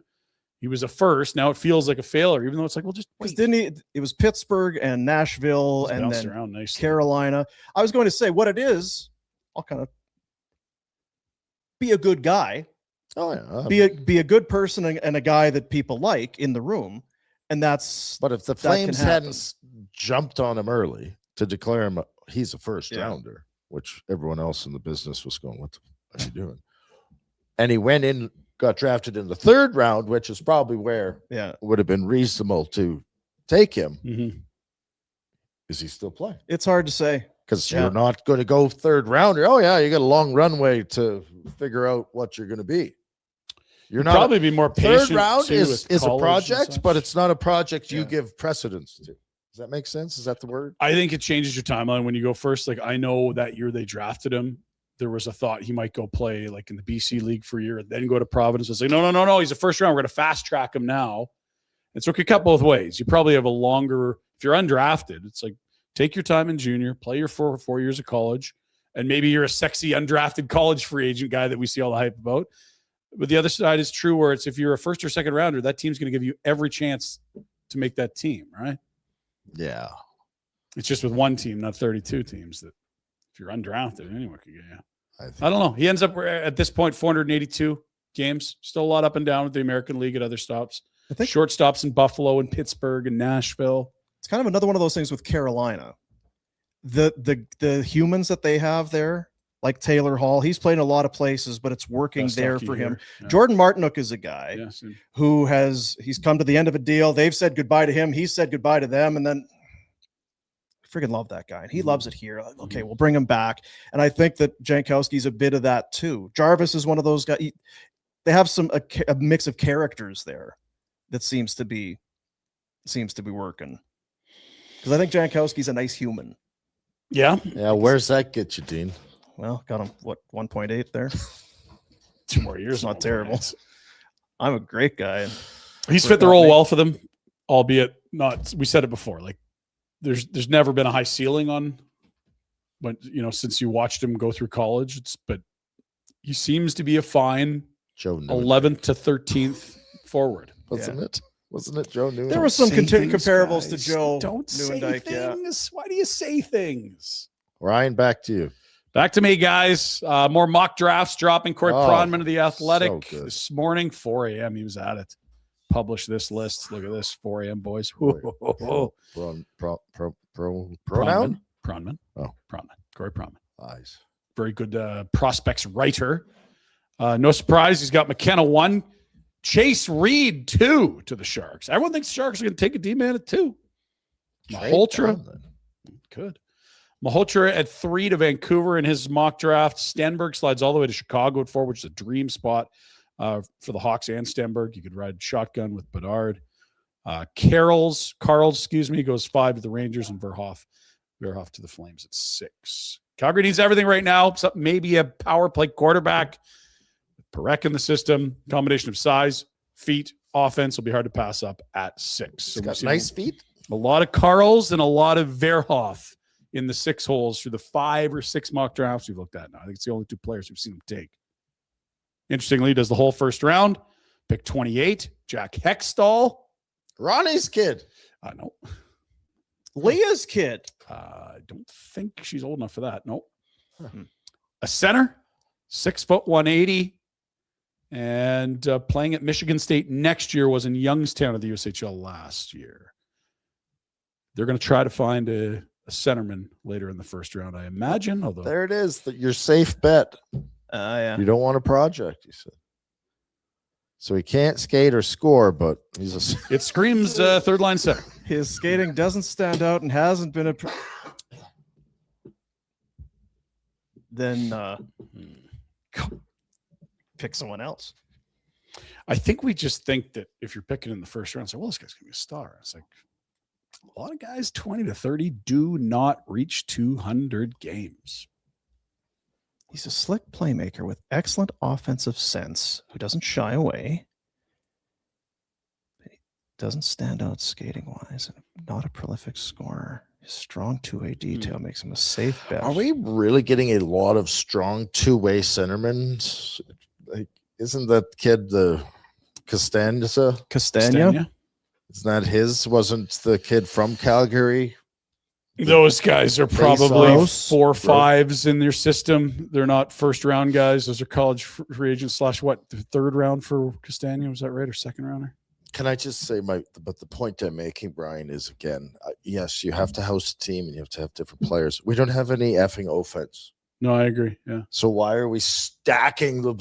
he was a first. Now it feels like a failure, even though it's like, well, just because wait. didn't he? It was Pittsburgh and Nashville Just and bounced then around nicely. Carolina. I was going to say what it is. I'll kind of be a good guy, be a good person and a guy that people like in the room, and that's but if the that can Flames happen. hadn't jumped on him early to declare him he's a first Yeah. rounder, which everyone else in the business was going, what the fuck are you doing? And he went in, got drafted in the third round, which is probably where yeah. it would have been reasonable to take him. Mhm. Is he still playing? It's hard to say. Because Yeah. you're not going to go third rounder. Oh yeah, you got a long runway to figure out what you're going to be. You're not probably be more patient. third round too, is with a college and project, but such. it's not a project you Yeah. give precedence to. Does that make sense? Is that the word? I think it changes your timeline when you go first. Like I know that year they drafted him, there was a thought he might go play like in the BC League for a year and then go to Providence. It's like, no. He's a first round. We're going to fast track him now. And so it could cut both ways. You probably have a longer, if you're undrafted, it's like take your time in junior, play your four years of college, and maybe you're a sexy undrafted college free agent guy that we see all the hype about. But the other side is true where it's if you're a first or second rounder, that team's going to give you every chance to make that team, right? Yeah. It's just with one team, not 32 teams, that if you're undrafted, anyone could get you. I think I don't know. He ends up at this point 482 games. Still a lot up and down with the American League at other stops. I think Short stops in Buffalo and Pittsburgh and Nashville. it's kind of another one of those things with Carolina. The humans that they have there, like Taylor Hall, he's played in a lot of places, but it's working Best there hockey for him. here. Yeah. Jordan Martinook is a guy Yes, and who he's come to the end of a deal. They've said goodbye to him. He's said goodbye to them. And then I freaking love that guy. And he loves it here. Like, okay, we'll bring him back. And I think that Jankowski's a bit of that too. Jarvis is one of those guys. They have a mix of characters there that seems to be working. Because I think Jankowski's a nice human. yeah, yeah. Where's that get you, Dean? Well, got him, 1.8 there? 2 more years. It's not terrible. I'm a great guy. He's Worked fit the out, role mate. well for them, albeit not. We said it before. Like there's never been a high ceiling on, but since you watched him go through college, but he seems to be a fine Joe Newman. 11th to 13th forward. Wasn't it? Wasn't it Joe Newman? There was some Say things, comparables to guys. Joe Don't say Nieuwendyk. Yeah. things. Why do you say things? Ryan, back to you. Back to me, guys. More mock drafts dropping. Corey Pronman of The Athletic so good. this morning, 4 a.m. He was at it. Published this list. Look at this, 4 a.m. boys. Pronoun? Pronman. Oh. Pronman. Corey Pronman. Eyes. Very good prospects writer. No surprise, he's got McKenna 1, Chase Reed 2 to the Sharks. Everyone thinks the Sharks are going to take a D-man at 2. Malhotra. Good. Malhotra at 3 to Vancouver in his mock draft. Stenberg slides all the way to Chicago at 4, which is a dream spot for the Hawks and Stenberg. You could ride shotgun with Bedard. Carls, goes 5 to the Rangers, and Verhoff to the Flames at 6. Calgary needs everything right now, except maybe a power play quarterback. Perek in the system, combination of size, feet, offense will be hard to pass up at 6. So got nice feet. A lot of Carls and a lot of Verhoff in the 6 holes through the 5 or 6 mock drafts we've looked at now. I think it's the only 2 players we've seen him take. Interestingly, does the whole first round. Pick 28, Jack Hextall. Ronnie's kid. No. Leah's kid. I don't think she's old enough for that. Nope. A center, 6 foot 180, and playing at Michigan State next year, was in Youngstown at the USHL last year. They're going to try to find a centerman later in the first round, I imagine. Although There it is. Your safe bet. Yeah. You don't want a project, you said. So he can't skate or score, but he's a. it screams third line center. His skating doesn't stand out and hasn't been then pick someone else. I think we just think that if you're picking in the first round, say, well, this guy's going to be a star. It's like a lot of guys 20 to 30 do not reach 200 games. He's a slick playmaker with excellent offensive sense who doesn't shy away. But he doesn't stand out skating-wise. Not a prolific scorer. His strong two-way detail makes him a safe bet. Are we really getting a lot of strong two-way centermen? Like, isn't that kid the Castagna? Castagna? Isn't that his? Wasn't the kid from Calgary? Those guys are probably Bezos. 4 or 5s in their system. They're not first round guys. Those are college free agents / the third round for Castagna. Was that right? Or second rounder? Can I just say but the point I'm making, Brian, is again, yes, you have to host a team and you have to have different players. We don't have any effing offense. No, I agree. Yeah. So why are we stacking the?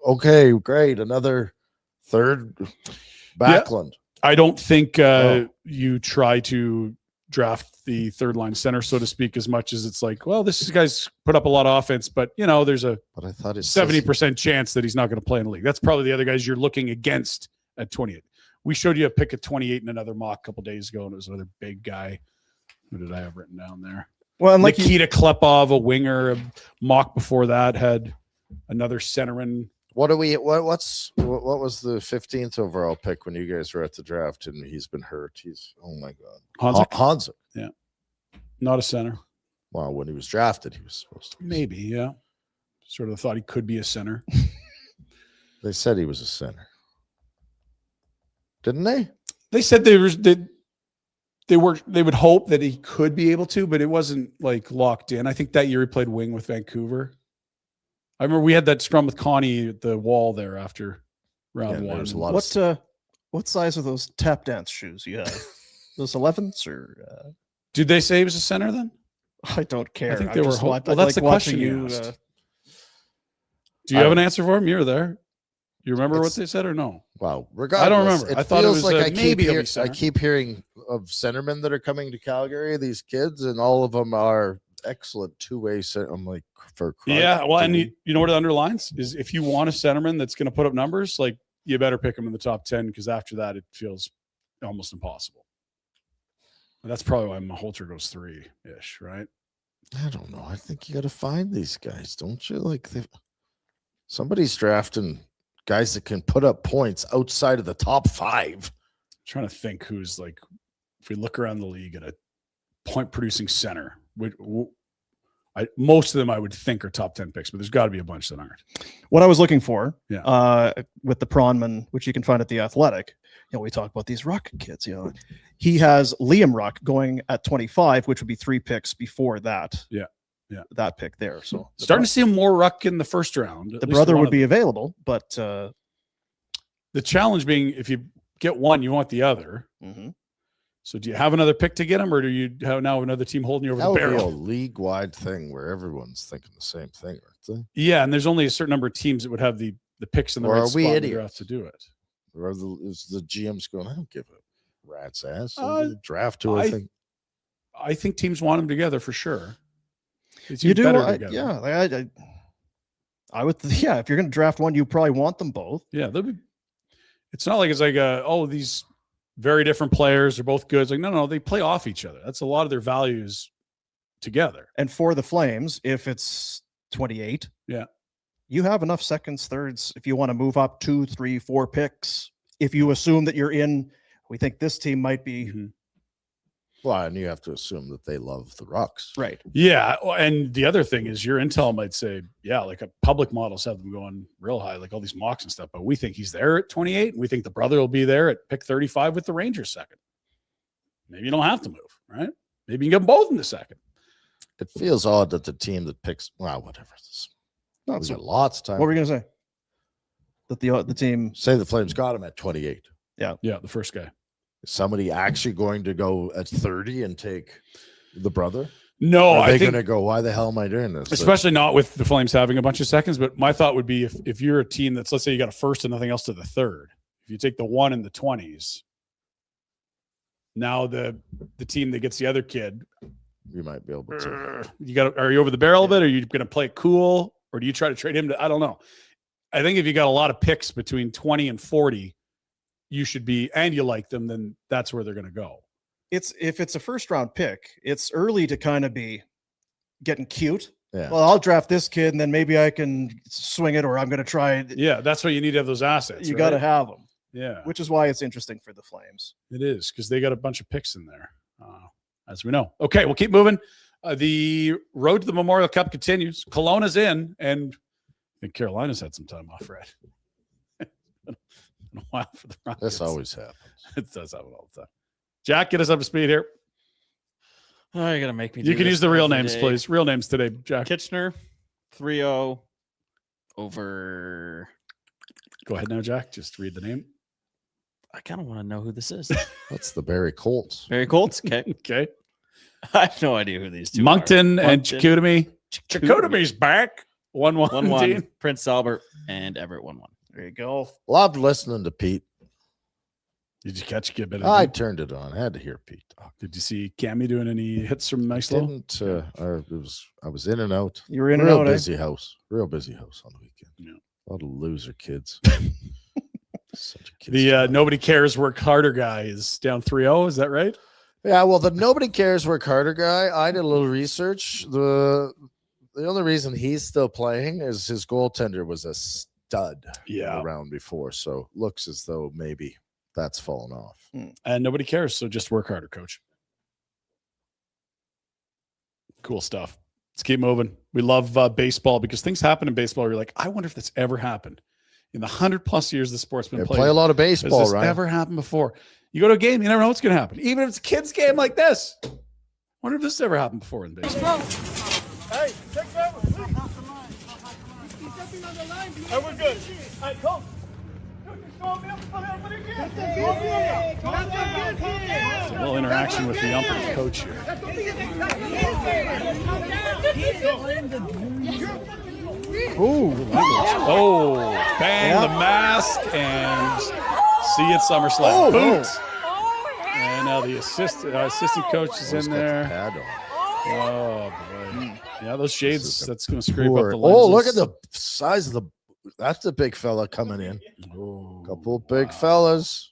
Okay, great, another third Backlund. I don't think you try to draft the third line center, so to speak, as much as it's like, well, this guy's put up a lot of offense, but there's a But I thought it's 70% chance that he's not going to play in the league. That's probably the other guys you're looking against at 28. We showed you a pick at 28 in another mock a couple days ago, and it was another big guy. Who did I have written down there? Well, and like Nikita Klepov, a winger. A mock before that had another centerman. What was the 15th overall pick when you guys were at the draft and he's been hurt? Oh my God. Hanzik. Yeah. Not a center. Well, when he was drafted, he was supposed to be. Maybe, yeah. Sort of thought he could be a center. They said he was a center. Didn't they? They said they would hope that he could be able to, but it wasn't like locked in. I think that year he played wing with Vancouver. I remember we had that scrum with Connie at the wall there after round 1. There's a lot what size are those tap dance shoes you have? Those 11s or? Did they say he was a center then? I don't care. I think they were. Well, that's like the question you. you asked. Do you have an answer for him? You're there. You remember what they said or no? Wow. Regardless, I don't remember. I thought it was like I keep hearing of centermen that are coming to Calgary, these kids, and all of them are excellent two-way center. I'm like, for Christ, yeah. Well, and you know what it underlines is if you want a centerman that's going to put up numbers, like you better pick him in the top 10 because after that it feels almost impossible. And that's probably why Malhotra goes 3-ish, right? I don't know. I think you got to find these guys, don't you? Like somebody's drafting guys that can put up points outside of the top 5. I'm trying to think who's like, if we look around the league at a point producing center, most of them I would think are top 10 picks, but there's got to be a bunch that aren't. What I was looking for, Yeah. With the Pronman, which you can find at The Athletic, we talk about these Ruck kids. He has Liam Ruck going at 25, which would be 3 picks before that. Yeah. that pick there. So Starting to see more ruck in the first round. the brother would be available, but the challenge being if you get one, you want the other. mhm. So do you have another pick to get him, or do you have now another team holding you over That the would be a barrel? league-wide thing where everyone's thinking the same thing, aren't they? Yeah, and there's only a certain number of teams that would have the picks in the Or right are spot we in the idiots? draft to do it. Or is the GM's going, I don't give a rat's ass. Uh, Draft who I think. I think teams want them together for sure. They You seem do, better I, together. yeah. I would, yeah. If you're going to draft one, you probably want them both. Yeah, it's not like it's like these very different players are both good. It's like no, they play off each other. That's a lot of their values together. And for the Flames, if it's 28, Yeah. you have enough seconds, thirds if you want to move up 2, 3, 4 picks. If you assume that you're in, we think this team might be Mhm. Well, and you have to assume that they love the Rucks. right. Yeah, and the other thing is your intel might say, yeah, like a public models have them going real high, like all these mocks and stuff. But we think he's there at 28, and we think the brother will be there at pick 35 with the Rangers second. Maybe you don't have to move, right? Maybe you can get them both in the second. It feels odd that the team that picks, well, whatever. Not We so, got lots of time. what were we going to say? That the team, Say the Flames got him at 28. Yeah, the first guy. Is somebody actually going to go at 30 and take the brother? No, Or are I they think going to go, why the hell am I doing this? especially not with the Flames having a bunch of seconds. But my thought would be if you're a team that's, let's say you got a first and nothing else to the third, if you take the 1 in the 20s, now the team that gets the other kid, You might be able to. are you over the barrel of it? Or are you going to play it cool? Or do you try to trade him to, I don't know. I think if you got a lot of picks between 20 and 40, you should be, and you like them, then that's where they're going to go. if it's a first round pick, it's early to kind of be getting cute. Yeah. Well, I'll draft this kid and then maybe I can swing it, or I'm going to try it. Yeah, that's why you need to have those assets. You right? got to have them, Yeah, which is why it's interesting for the Flames. it is because they got a bunch of picks in there, as we know. Okay, we'll keep moving. The road to the Memorial Cup continues. Kelowna's in, and I think Carolina's had some time off, right? Been a while for the Rockets. This always happens. It does happen all the time. Jack, get us up to speed here. Oh, you're gonna make me. You do can this use the real every names, day. please. Real names today, Jack. Kitchener, 3-0 over. Go ahead now, Jack. Just read the name. I kind of want to know who this is. That's the Barry Colts. Barry Colts. Okay, Okay. I have no idea who these two Moncton are. and Chicoutimi. Chicoutimi's back. 1-1. 1-1. Prince Albert and Everett 1-1. There you go. Loved listening to Pete. Did you catch a bit of I it? turned it on. I had to hear Pete talk. Did you see Cammy doing any hits from Nice Low? Didn't I was in and out. You were in Real and out. busy house. Real busy house on the weekend. Yeah. A lot of loser kids. Such a kid's The club. nobody cares, work harder guy is down 3-0. Is that right? Yeah, well, the nobody cares work harder guy. I did a little research. The only reason he's still playing is his goaltender was a stud in Yeah. the round before. So looks as though maybe that's fallen off. And nobody cares. So just work harder, coach. Cool stuff. Let's keep moving. We love baseball because things happen in baseball. Where you're like, I wonder if that's ever happened in the 100+ years the sport's been They played. play a lot of Has baseball, this right? ever happened before? You go to a game, you never know what's going to happen. Even if it's a kid's game like this. Wonder if this has ever happened before in baseball. Hey, take cover. Hey, we're good. Hey, coach. A little interaction with the umpire coach here. Oh, bang Yeah. the mask and see you at SummerSlam. Oh, Boot. And now the assistant coach is Always in got the there. pad on. Oh boy. Yeah, those shades, This is a that's going to scrape Poor- up the lenses. Oh, look at the size of the. That's a big fella coming in. Oh, Couple big wow. fellas.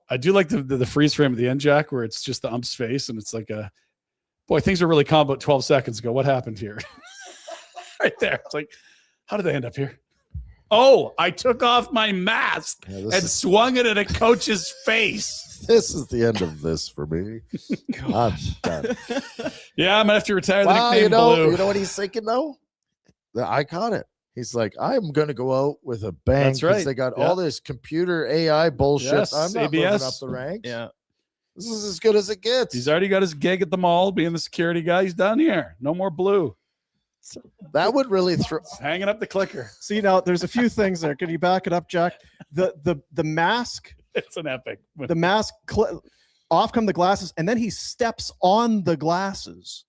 I do like the freeze frame at the end, Jack, where it's just the ump's face and it's like boy, things are really calm about 12 seconds ago. What happened here? Right there. It's like, how did they end up here? Oh, I took off my mask Yeah, and this, swung it at a coach's face. this is the end of this for me. I'm done. Yeah, I'm gonna have to retire the Wow, nickname Blue. you know what he's thinking though? I got it. He's like, I'm going to go out with a bang. That's 'cause right. They got Yeah. all this computer AI bullshit. Yes, I'm not moving ABS. up the ranks. Yeah. This is as good as it gets. He's already got his gig at the mall, being the security guy. He's done here. No more blue. That would really throw. He's hanging up the clicker. See, now there's a few things there. Can you back it up, Jack? The mask, It's an epic. the mask, off come the glasses, and then he steps on the glasses.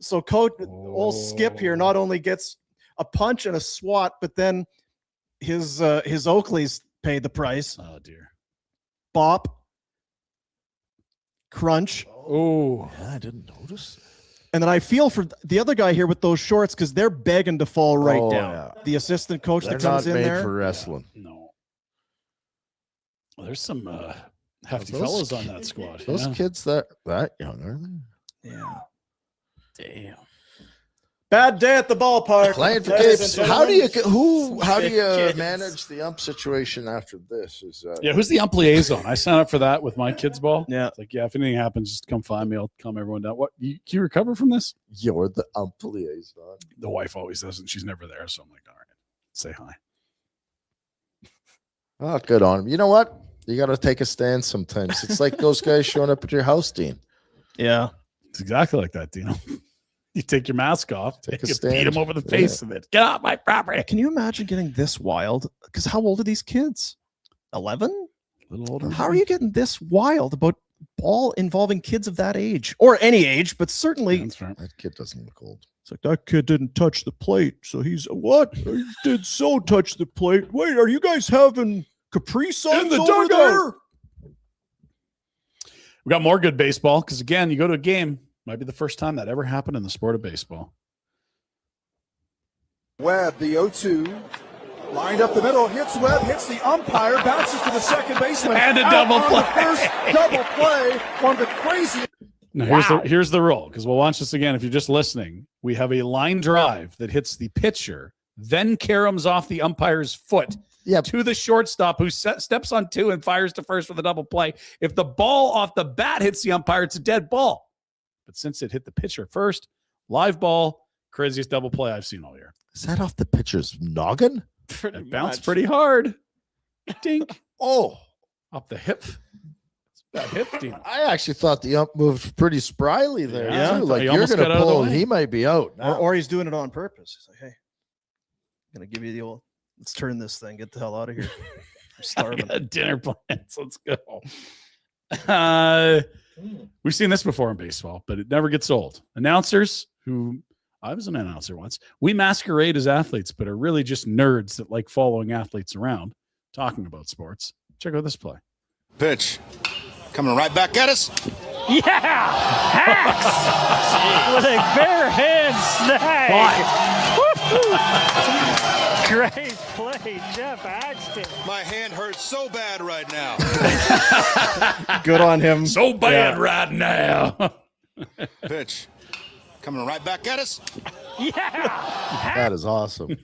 So coach, old Skip here, not only gets a punch and a swat, but then his Oakleys paid the price. Oh dear. Bop, crunch, Oh, Yeah, I didn't notice. and then I feel for the other guy here with those shorts because they're begging to fall right Oh, down. yeah. The assistant coach They're that comes not in made there. for wrestling. no. Well, there's some hefty Those fellas on that squad. Those yeah. kids that young, are they? Yeah. Damn. Bad day at the ballpark. Playing for ladies keeps. and How do gentlemen. How do you Kids. manage the ump situation after this? Is Yeah, who's the ump liaison? I signed up for that with my kids' ball. Yeah. It's like, yeah, if anything happens, just come find me. I'll calm everyone down. What? Can you recover from this? you're the ump liaison? The wife always does, and she's never there. So I'm like, all right, say hi. Oh, good on him. You know what? You got to take a stand sometimes. It's like those guys showing up at your house, Dean. Yeah. It's exactly like that, Dino. You take your mask off, Take a you beat stand. him over the face with it. Get off my property. Can you imagine getting this wild? Because how old are these kids? 11? A little older. How are you getting this wild about ball involving kids of that age or any age, but certainly That's right. That kid doesn't look old. it's like that kid didn't touch the plate. So he's what? He did so touch the plate. Wait, are you guys having Capri Suns the over dugout. there? We got more good baseball because, again, you go to a game, might be the first time that ever happened in the sport of baseball. Webb, the 0-2, lined up the middle, hits Webb, hits the umpire, bounces to the second baseman. And a Out double on play. The first double play, one of the crazy. Now, here's the rule, because we'll watch this again if you're just listening. We have a line drive that hits the pitcher, then caroms off the umpire's foot Yeah. to the shortstop, who steps on two and fires to first with a double play. If the ball off the bat hits the umpire, it's a dead ball. But since it hit the pitcher first, live ball, craziest double play I've seen all year. Is that off the pitcher's noggin? It bounced pretty hard. Dink. Oh, Up the hip. It's bad hip, Dino. I actually thought the ump moved pretty spryly there. Yeah. too. Like He you're almost going got to out of the pull. way. He might be out. Or, or he's doing it on purpose. He's like, hey, I'm gonna give you the old, let's turn this thing, get the hell out of here. I'm I starving. got dinner plans. Let's go. We've seen this before in baseball, but it never gets old. Announcers who I was an announcer once. We masquerade as athletes, but are really just nerds that like following athletes around, talking about sports. Check out this play. Pitch. Coming right back at us. Yeah! Hacks! With a bare hand snag. Great play, Jeff Axton. My hand hurts so bad right now. Good on him. So bad Yeah. right now. Pitch. Coming right back at us. Yeah! That is awesome.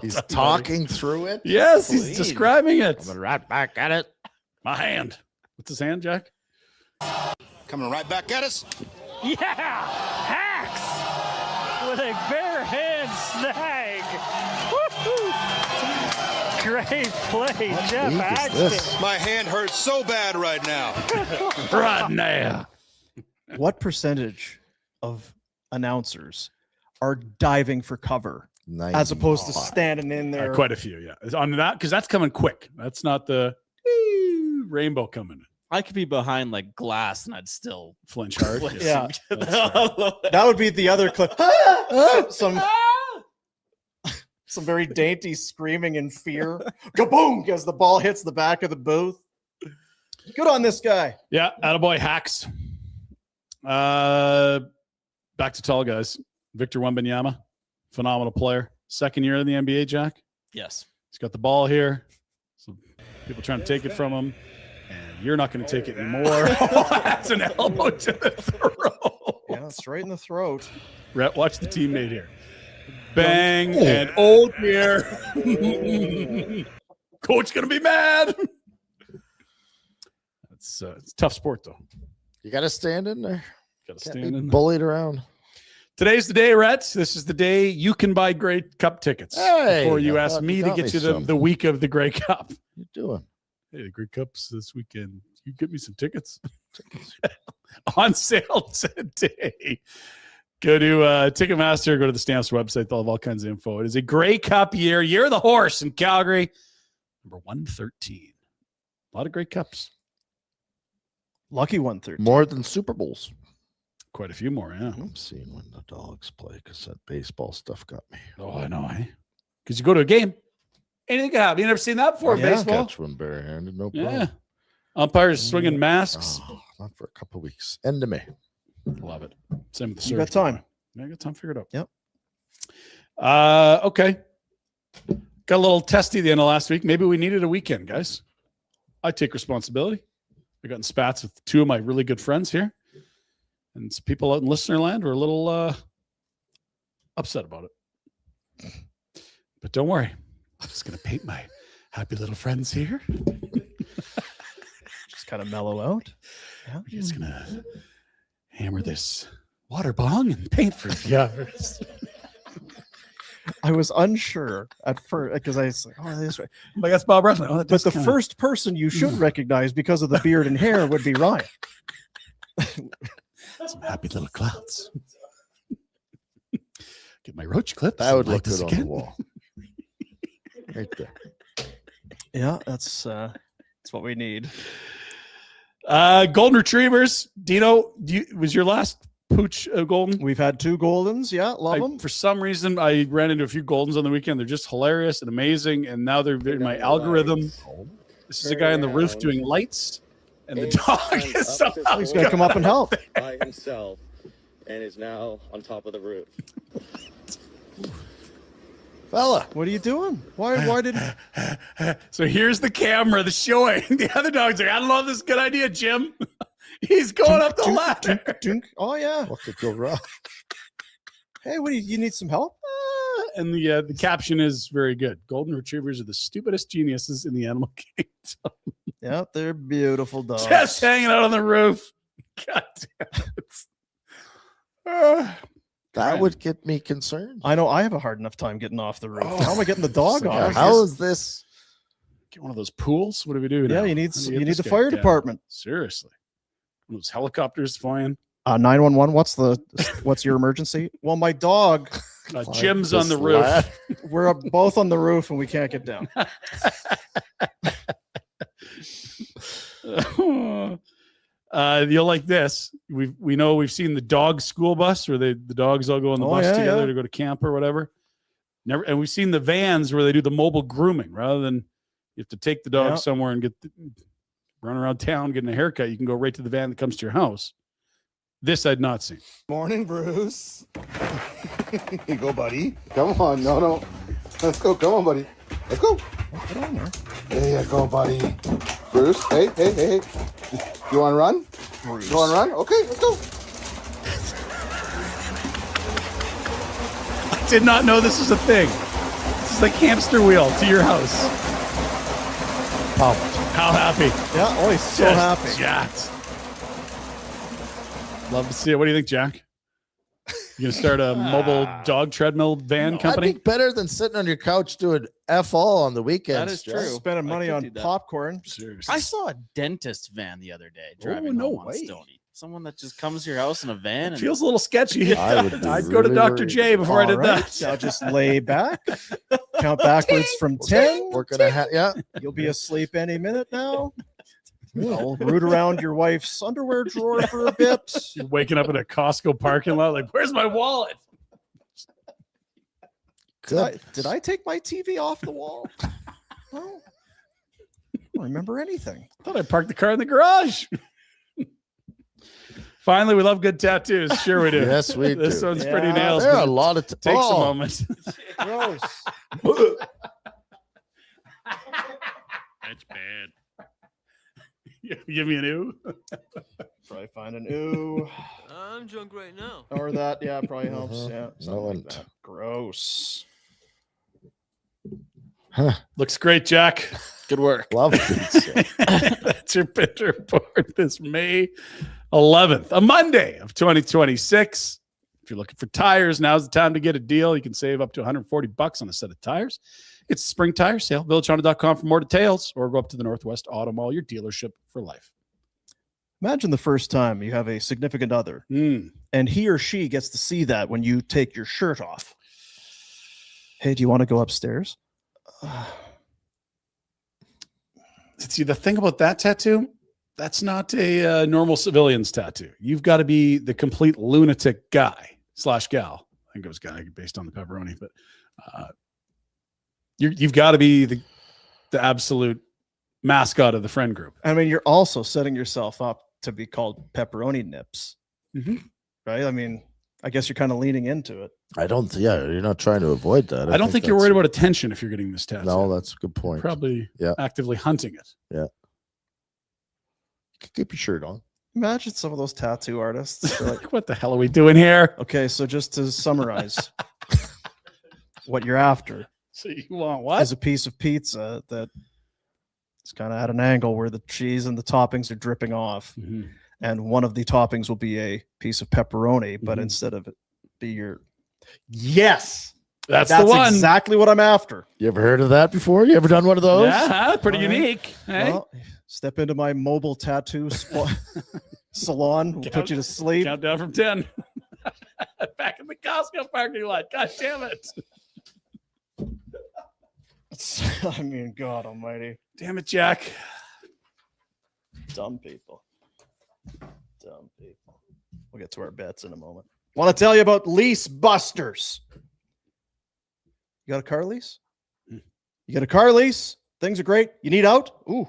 He's talking through it. Yes, he's Clean. describing it. Coming right back at it. My hand. What's his hand, Jack? Coming right back at us. Yeah! Hacks! With a bare hand snag. Woo-hoo. Great play, Jeff league is Axton. this? My hand hurts so bad right now. Right now. What percentage of announcers are diving for cover as opposed to 95. standing in there? Quite a few, yeah. It's on that, because that's coming quick. That's not the rainbow coming. I could be behind like glass and I'd still Flinch hard. flinch. Yeah. That's fair. That would be the other clip. Some very dainty screaming in fear. Kaboom! As the ball hits the back of the booth. Good on this guy. Yeah, attaboy hacks. Back to tall guys. Victor Wembanyama, phenomenal player. Second year in the NBA, Jack. Yes. He's got the ball here. Some people trying to take it from him, and you're not going to take it anymore. That's an elbow to the throat. Yeah, it's right in the throat. Rhett, watch the teammate here. Bang, and oh dear. Coach going to be mad. It's a tough sport, though. You got to stand in there. Got to Can't stand be in. bullied around. Today's the day, Rhett. This is the day you can buy Grey Cup tickets. Hey, before you I ask thought me you to got get me you some. the week of the Grey Cup. What you doing? Hey, the Grey Cup's this weekend. you get me some tickets? On sale today. Go to Ticketmaster, go to the Stamps website. They'll have all kinds of info. It is a Grey Cup year of the horse in Calgary. Number 113. A lot of Grey Cups. Lucky 113. More than Super Bowls. Quite a few more, yeah. I'm seeing when the dogs play because that baseball stuff got me. Oh, I know, eh? Because you go to a game, anything can happen. You never seen that before in baseball? Catch one barehanded, no problem. Yeah. Umpires swinging masks. Oh, not for a couple of weeks. End of May. Love it. Same with the You got surgery. time. Yeah, I got time figured out. Yep. Okay. Got a little testy the end of last week. Maybe we needed a weekend, guys. I take responsibility. I got in spats with two of my really good friends here. And some people out in listener land were a little upset about it. But don't worry. I'm just going to paint my happy little friends here. Just kind of mellow out. Yeah. We're just going to hammer this water bong and paint for a few hours. I was unsure at first because I was like, oh, this way. Like, that's Bob Russell. Oh, that But does the kinda- first person you should recognize because of the beard and hair would be Ryan. Some happy little clouds. Get my roach clips. That would and look light this good on the again. wall. Right there. Yeah, that's what we need. Golden Retrievers. Dino, was your last pooch golden? We've had 2 Goldens. Yeah, love them. For some reason, I ran into a few Goldens on the weekend. They're just hilarious and amazing. And now they're in my algorithm. This is a guy on the roof doing lights. And the dog is somehow He's going to come up and help. by himself and is now on top of the roof. Fella. What are you doing? Why did So here's the camera, the showing. The other dog's like, I don't know if this is a good idea, Jim. He's going up the ladder. Dunk. Oh yeah. What could go wrong? Hey, what do you need some help? And the caption is very good. Golden Retrievers are the stupidest geniuses in the animal kingdom. Yeah, they're beautiful dogs. Just hanging out on the roof. God damn it. That would get me concerned. I know I have a hard enough time getting off the roof. How am I getting the dog off? How is this? Get one of those pools. What do we do now? Yeah, you need How do we get the this guy fire down? department. Seriously. One of those helicopters flying. 911. What's your emergency? Well, my dog. Jim's on the roof. We're up both on the roof and we can't get down. You'll like this. We know we've seen the dog school bus where the dogs all go on the bus together to go to camp or whatever. And we've seen the vans where they do the mobile grooming rather than you have to take the dog somewhere and run around town getting a haircut. You can go right to the van that comes to your house. This I'd not seen. Morning, Bruce. Here you go, buddy. Come on. No. Let's go. Come on, buddy. Let's go. Get on there. There you go, buddy. Bruce, hey. You want to run? Bruce. You want to run? Okay, let's go. I did not know this was a thing. This is like hamster wheel to your house. How happy. Yeah, oh, he's so Just happy. jacked. Love to see it. What do you think, Jack? You gonna start a mobile dog treadmill van company? I think better than sitting on your couch doing F all on the weekends. That is Jeff. true. Spending money I on could do that. popcorn. Seriously. I saw a dentist van the other day driving no home on way. Stony. Someone that just comes to your house in a van. It And feels a little sketchy. I would be I'd go to really Dr. worried. J before I did All right, that. Now just lay back, count backwards from 10. We're gonna have You'll be asleep any minute now. I'll root around your wife's underwear drawer for a bit. You're waking up in a Costco parking lot, like, where's my wallet? Did I take my TV off the wall? Well, I don't remember anything. I thought I parked the car in the garage. Finally, we love good tattoos. Sure we do. Yes, we This do. one's pretty Yeah, nails. There but are a it lot of takes a moment. Gross. That's bad. Give me an ooh. Probably find an ooh. I'm drunk right now. Or that, yeah, probably helps. Uh-huh. Yeah. No something one- like that. Gross. Looks great, Jack. Good work. Love it. That's your Pinder Report this May 11th, a Monday of 2026. If you're looking for tires, now's the time to get a deal. You can save up to $140 on a set of tires. It's a spring tire sale. VillageHonda.com for more details, or go up to the Northwest Auto Mall, your dealership for life. Imagine the first time you have a significant other and he or she gets to see that when you take your shirt off. Hey, do you want to go upstairs? See, the thing about that tattoo, that's not a normal civilian's tattoo. You've got to be the complete lunatic guy / gal. I think it was guy based on the pepperoni, but you've got to be the absolute mascot of the friend group. I mean, you're also setting yourself up to be called pepperoni nips, right? I mean, I guess you're kind of leaning into it. I don't. Yeah, you're not trying to avoid that. I don't think you're worried about attention if you're getting this tattoo. No, that's a good point. Probably actively hunting it. Yeah. You can keep your shirt on. Imagine some of those tattoo artists. They're like, what the hell are we doing here? Okay, so just to summarize, what you're after. So you want what? Is a piece of pizza that it's kind of at an angle where the cheese and the toppings are dripping off. And one of the toppings will be a piece of pepperoni, but instead of it be your... Yes! That's the one. Exactly what I'm after. You ever heard of that before? You ever done one of those? Yeah, pretty unique. Hey? Well, step into my mobile tattoo salon. We'll put you to sleep. Count down from 10. Back in the Costco parking lot. God damn it. I mean, God almighty. Damn it, Jack. Dumb people. Dumb people. We'll get to our bets in a moment. Want to tell you about Lease Busters. You got a car lease? You got a car lease? Things are great. You need out? Ooh.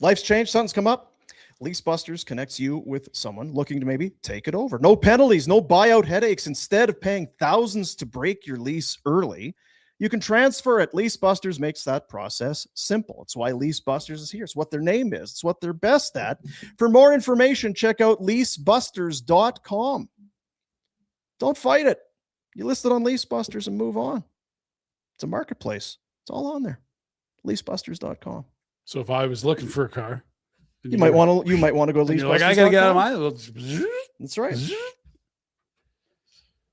Life's changed. Something's come up. Lease Busters connects you with someone looking to maybe take it over. No penalties, no buyout headaches. Instead of paying thousands to break your lease early, you can transfer it. Lease Busters makes that process simple. It's why Lease Busters is here. It's what their name is. It's what they're best at. For more information, check out leasebusters.com. Don't fight it. You list it on Lease Busters and move on. It's a marketplace. It's all on there. Leasebusters.com. So if I was looking for a car, you might want to go Leasebusters. Like, I gotta get out of my. That's right.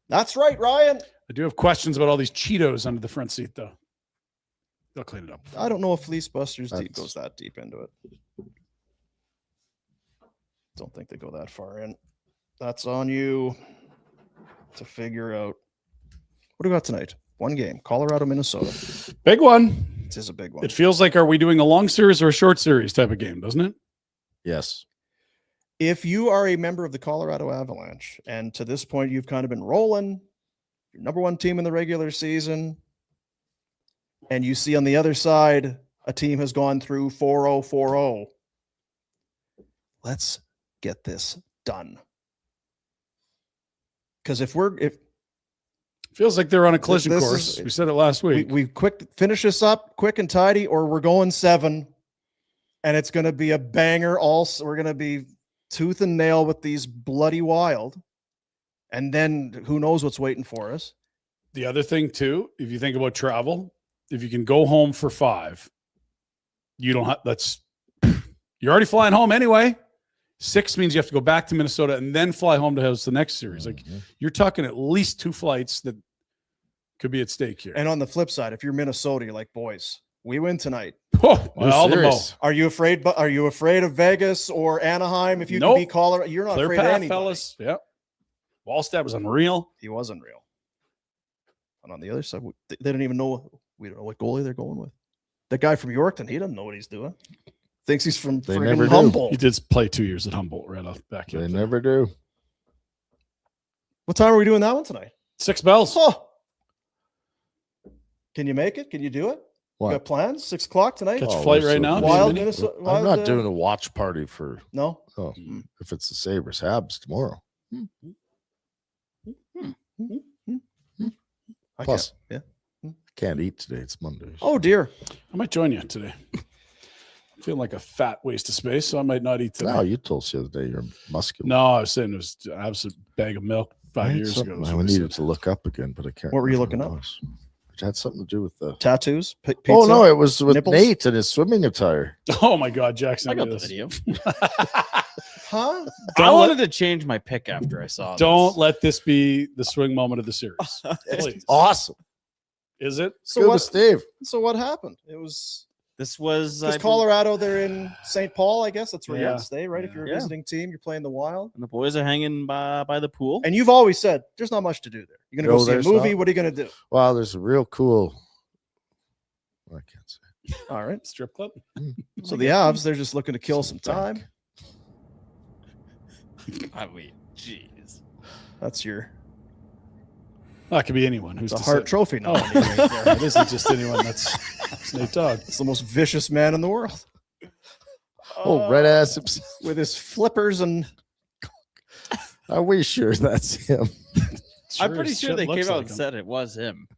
That's right, Ryan. I do have questions about all these Cheetos under the front seat, though. They'll clean it up. I don't know if Lease Busters goes that deep into it. Don't think they go that far in. That's on you to figure out. What do we got tonight? One game, Colorado, Minnesota. Big one. This is a big one. It feels like, are we doing a long series or a short series type of game, doesn't it? Yes. If you are a member of the Colorado Avalanche, and to this point you've kind of been rolling, your number one team in the regular season, and you see on the other side a team has gone through 4-0-4-0, let's get this done. Because if feels like they're on a collision course. We said it last week. We finish this up quick and tidy, or we're going 7, and it's going to be a banger. We're going to be tooth and nail with these bloody Wild, and then who knows what's waiting for us. The other thing too, if you think about travel, if you can go home for 5, you don't have. You're already flying home anyway. 6 means you have to go back to Minnesota and then fly home to host the next series. Like you're talking at least 2 flights that could be at stake here. And on the flip side, if you're Minnesota, you're like, boys, we win tonight. Oh, well, are you afraid? But are you afraid of Vegas or Anaheim? If you can beat Colorado, you're not afraid of anybody. Fellas. Yep. Wallstead was unreal. He was unreal. And on the other side, they didn't even know. We don't know what goalie they're going with. The guy from Yorkton, he doesn't know what he's doing. Thinks he's from Humboldt. He did play 2 years at Humboldt right off back. They never do. What time are we doing that one tonight? 6 bells. Oh. Can you make it? Can you do it? What? You got plans? 6 o'clock tonight? Catch a flight right now. Wild Minnesota. I'm not doing a watch party for. No. Oh, if it's the Sabres Habs tomorrow. Plus, yeah. Can't eat today. It's Monday. Oh dear. I might join you today. I'm feeling like a fat waste of space, so I might not eat today. No, you told us the other day you're muscular. No, I was saying it was an absolute bag of milk 5 years ago. I needed to look up again, but I can't. What were you looking up? It had something to do with the tattoos. Pizza, oh no, it was with nipples? Nate and his swimming attire. Oh my God, Jackson! I got the video. Huh? I wanted to change my pick after I saw. Don't let this be the swing moment of the series. It's awesome. Is it? So what, Steve? So what happened? It was This was Because Colorado, they're in St. Paul, I guess. That's where you have Yeah. to stay, right? If you're a Yeah. visiting team, you're playing the Wild. and the boys are hanging by the pool. And you've always said there's not much to do there. You're going to No, go see a there's movie. not. What are you going to do? Wow, there's a real cool. I can't say. All right. Strip club. So the Avs, they're just looking to kill some time. I mean, jeez. That's your That could be anyone who's the to Hart say. Trophy Oh, nominee right there. it isn't just anyone. That's Nate Dogg. It's the most vicious man in the world Oh, red ass himself. with his flippers and Are we sure that's him? I'm pretty as sure shit they looks came out like and him. said it was him.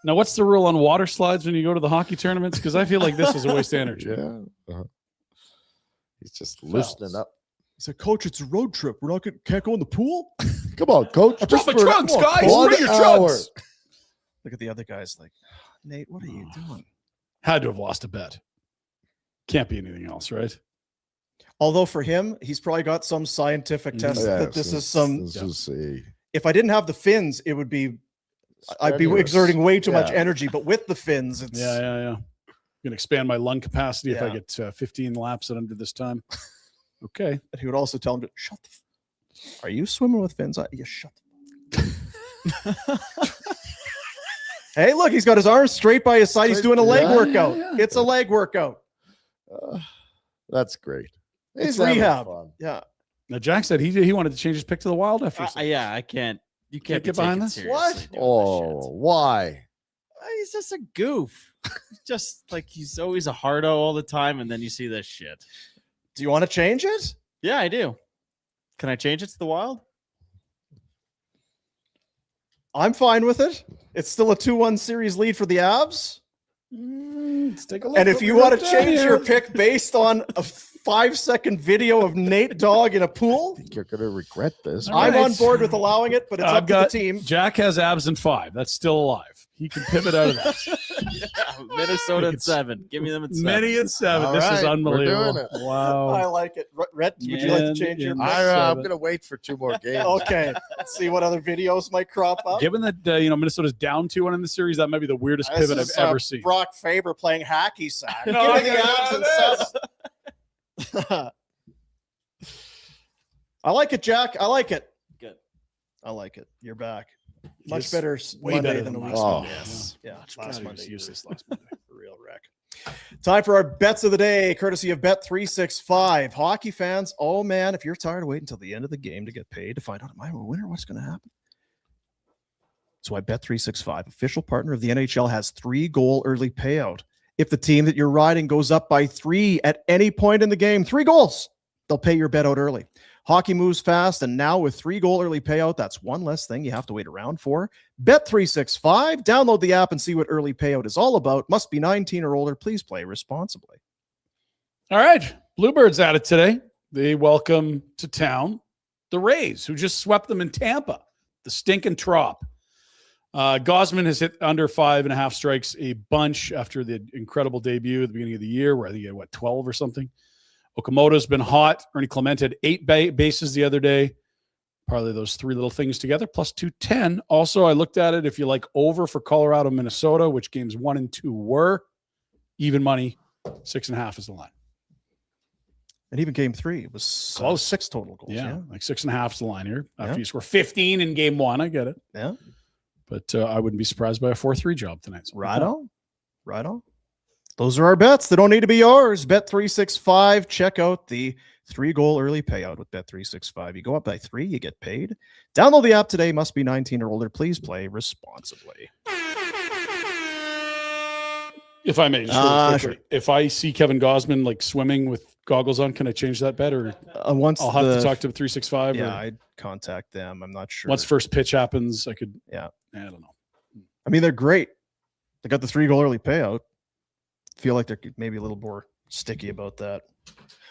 Now, what's the rule on water slides when you go to the hockey tournaments? Because I feel like this is a waste of energy. Yeah. He's just loosening up. he said, "Coach, it's a road trip. We're not can't go in the pool." Come on, coach. I brought my Just for trunks, guys. 1 Bring your hour. trunks. Look at the other guys, like Nate. What are you doing? Had to have lost a bet. Can't be anything else, right? Although for him, he's probably got some scientific test Yeah, that this is some. This is a If I didn't have the fins, it would be. I'd be strenuous. exerting way too much Yeah. energy. But with the fins, it's Yeah. Gonna expand my lung capacity if I Yeah. get 15 laps at under this time. Okay. But he would also tell him to shut the. Are you swimming with fins? Yeah, shut. Hey, look, he's got his arms straight by his side. He's doing a leg Yeah, workout. yeah. It's a leg workout. that's great. It's He's having rehab. fun. Yeah. Now Jack said he wanted to change his pick to the Wild after. he said- Yeah, I can't. You Can't can't get behind taken this? seriously What? doing this Oh, shit. why? He's just a goof. Just like he's always a hardo all the time, and then you see this shit. Do you want to change it? Yeah, I do. Can I change it to the Wild? I'm fine with it. It's still a 2-1 series lead for the Avs. Let's take a look. And if what you we want to wrote down change here. your pick based on a 5-second video of Nate Dogg in a pool, I think you're gonna regret this. All I'm right. on board with allowing it, but it's I've up to the got team. Jack has abs in 5. That's still alive. He can pivot out of that. Minnesota It's at 7. Give me them at 7. Many and 7. All This is right, we're unbelievable. doing it. I Wow. like it. Rhett, would you like to And change your in pick? I'm gonna wait for 2 more games. Okay. Let's see what other videos might crop up. Given that Minnesota's down 2-1 in the series, that might be the weirdest This pivot I've is, ever seen. Brock Faber playing hacky sack. No, Give me I the got Avs and 7. I like it, Jack. I like it. Good. I like it. You're back. Much Yes, better way Monday better than a than week. last Monday. Monday. Yeah, God, last he Monday. was you useless were last Monday. a real wreck. Time for our bets of the day, courtesy of Bet365. Hockey fans, oh man, if you're tired of waiting until the end of the game to get paid to find out, am I a winner? What's going to happen? So I Bet365, official partner of the NHL, has 3-goal early payout. If the team that you're riding goes up by 3 at any point in the game, 3 goals, they'll pay your bet out early. Hockey moves fast, and now with 3-goal early payout, that's one less thing you have to wait around for. Bet365. Download the app and see what early payout is all about. Must be 19 or older. Please play responsibly. All right. Bluebirds at it today. They welcome to town the Rays, who just swept them in Tampa, the stinking Trop. Gosman has hit under 5.5 strikes a bunch after the incredible debut at the beginning of the year, where I think he had, 12 or something. Okamoto's been hot. Ernie Clement had 8 bases the other day. Probably those 3 little things together, plus 210. Also, I looked at it. If you like over for Colorado, Minnesota, which games 1 and 2 were, even money, 6.5 is the line. And even game 3 was Close. 6 total goals. Yeah, like 6.5 is the line here. After Yeah. you score 15 in game 1, I get it. Yeah. But I wouldn't be surprised by a 4-3 job tonight. So Right on. Right on. Those are our bets. They don't need to be yours. Bet365. Check out the 3-goal early payout with Bet365. You go up by 3, you get paid. Download the app today. Must be 19 or older. Please play responsibly. If I may, just really quickly, sure. if I see Kevin Gosman like swimming with goggles on, can I change that bet, or Once I'll have the, to talk to 365? Yeah, or I'd contact them. I'm not sure. once first pitch happens, I could. Yeah. I don't know. I mean, they're great. They got the 3-goal early payout. Feel like they're maybe a little more sticky about that.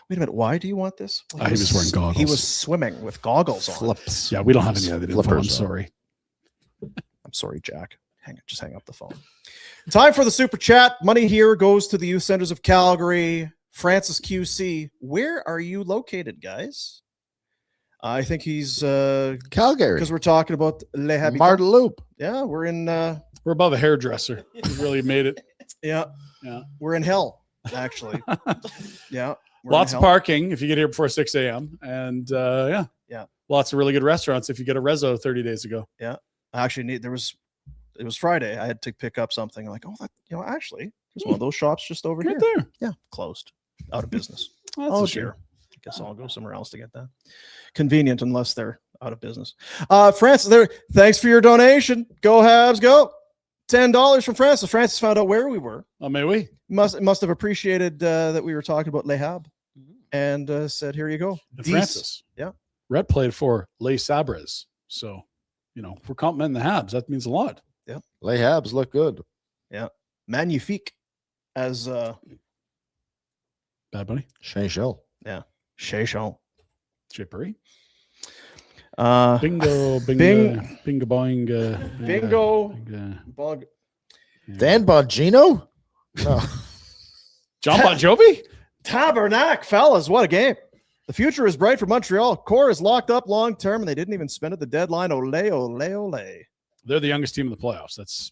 Wait a minute. Why do you want this? Well, He was wearing goggles. He was swimming with goggles on. Flips. Yeah, we don't have any other info. I'm Flippers on. sorry. I'm sorry, Jack. Just hang up the phone. Time for the super chat. Money here goes to the Youth Centers of Calgary. Francis QC, where are you located, guys? I think he's Calgary. because we're talking about Les Habitants. Martin Loop. Yeah, we're in We're above a hairdresser. We really made it. Yeah. Yeah. We're in hell, actually. Yeah. we're in Lots of hell. parking if you get here before 6 a.m. And Yeah. lots of really good restaurants if you get a reso 30 days ago. I actually it was Friday. I had to pick up something. Like, oh, that, actually, there's one of those shops just over Right here. there. Yeah, closed, out of business. That's Oh a shame. dear. I guess I'll go somewhere else to get that. Convenient unless they're out of business. Francis, thanks for your donation. Go Habs, go. $10 from Francis. Francis found out where we were. Oh, may we? Must have appreciated that we were talking about Les Habs and said, here you go. And Francis. Yeah. Rhett played for Les Sabres. So, if we're complimenting the Habs, that means a lot. Yeah. Les Habs look good. Yeah. Magnifique as Bad Bunny. Chanchel. yeah. Chechon. Chippery. Bingo. Bingo boing. Bingo. Bug. Dan Bongino? No. John Bon Jovi? Tabernacle, fellas, what a game. The future is bright for Montreal. Core is locked up long term, and they didn't even spend at the deadline. Ole, ole, ole. They're the youngest team in the playoffs. That's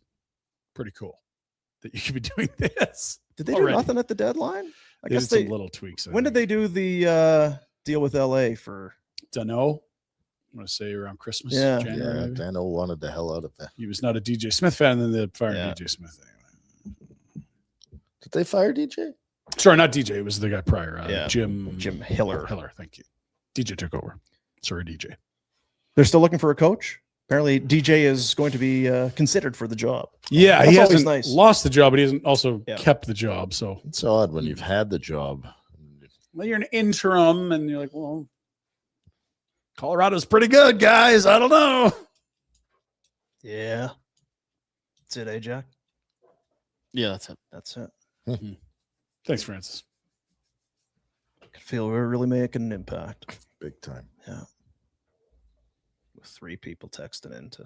pretty cool that you could be doing this. Did they already. do nothing at the deadline? I They guess did they. some little tweaks. When did they do the deal with LA for? Dunno. I'm going to say around Christmas. Yeah. January, Yeah, maybe. Dano wanted the hell out of that. He was not a DJ Smith fan, and then they fired Yeah. DJ Smith anyway. Did they fire DJ? Sorry, not DJ. It was the guy prior. Yeah. Jim Hiller. Hiller, thank you. DJ took over. Sorry, DJ. They're still looking for a coach. Apparently, DJ is going to be considered for the job. Yeah, That's he always hasn't nice. lost the job, but he hasn't also Yeah. kept the job. So It's odd when you've had the job. well, you're an interim, and you're like, well, Colorado's pretty good, guys. I don't know. Yeah. That's it, Jack. Yeah, that's it. That's it. Thanks, Francis. I can feel we're really making an impact. Big time. Yeah. With 3 people texting into.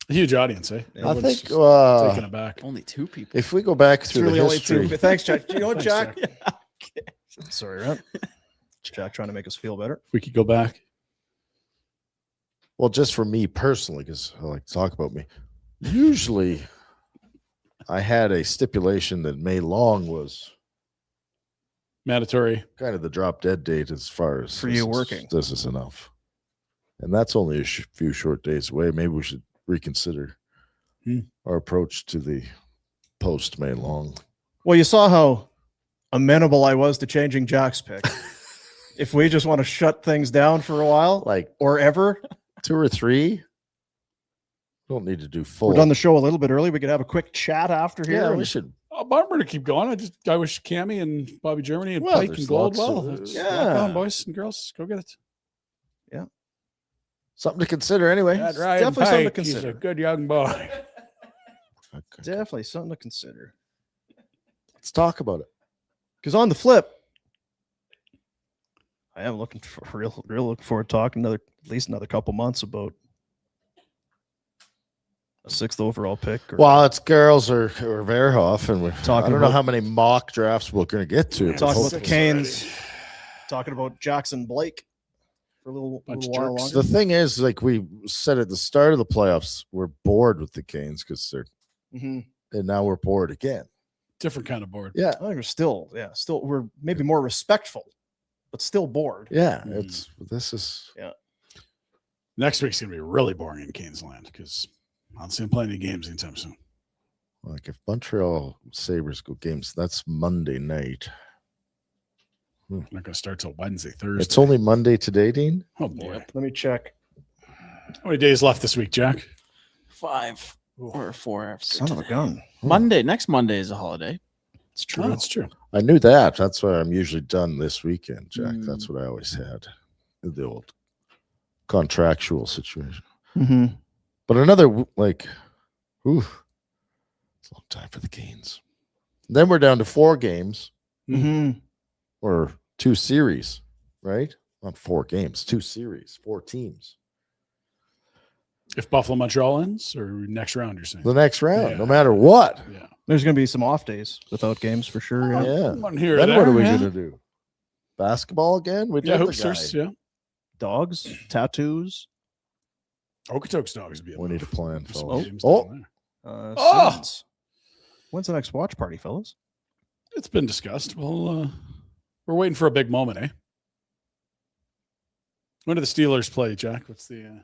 A huge audience, eh? I Everyone's think taken aback. Only 2 people. if we go back It's through really the only history, 2. Thanks, Jack. You know what, Thanks, Jack? Sorry, right? Jack trying to make us feel better. We could go back. well, just for me personally, because I like to talk about me, usually I had a stipulation that May Long was Mandatory. kind of the drop dead date as far as For you working. This is enough. And that's only a few short days away. Maybe we should reconsider our approach to the post May Long. Well, you saw how amenable I was to changing Jack's pick. If we just want to shut things down for a while, Like or ever, 2 or 3. Don't need to do full. we're done the show a little bit early. We could have a quick chat after here. Yeah, and- we should. Oh, bummer to keep going. I wish Cammy and Bobby Germany and Well, Pike there's and Gold lots well. of- Let's Yeah. rock on, boys and girls. Go get it. Something to consider anyway. That Ryan definitely something to Pike, he's consider. a good young boy. Okay. Definitely something to consider. Let's talk about it. Because on the flip, I am looking for real looking forward to talking at least another couple months about a 6th overall pick. Or, Well, it's girls or Verhoff, and we're Talking I don't know about- how many mock drafts we're going to get to. but talking about the hopefully- Canes, talking about Jackson Blake for a little Bunch of while jerks. longer. The thing is, like we said at the start of the playoffs, we're bored with the Canes because they're, Mhm. and now we're bored again. Different kind of board. Yeah, I think we're maybe more respectful, but still bored. yeah. Mm. This is Next week's going to be really boring in Canes land because I don't see him playing any games anytime soon. like if Montreal Sabres go games, that's Monday night. Not going to start till Wednesday, Thursday. It's only Monday today, Dean. Oh, boy. Let me check. How many days left this week, Jack? 5 or 4 after. Son of a gun. Monday. Next Monday is a holiday. It's Oh, true. that's true. I knew that. That's why I'm usually done this weekend, Jack. Mm. That's what I always had. The old contractual situation. Mm-hmm. But another it's a long time for the Canes. Then we're down to 4 games Mm-hmm. or 2 series, right? Not 4 games, 2 series, 4 teams. If Buffalo Montreal ends or next round, you're saying? The next round, Yeah. no matter what. Yeah. There's going to be some off days without games for sure. Yeah. Yeah. One here or Then there, what are we yeah. going to do? Basketball again? We Yeah, did the hoopsters. guy. Yeah. Dogs, tattoos, Okotoks dogs would be a We need a move. plan, Some fellas. games Oh, down there. Sons. When's the next watch party, fellas? It's been discussed. Well, we're waiting for a big moment, eh? When do the Steelers play, Jack? What's the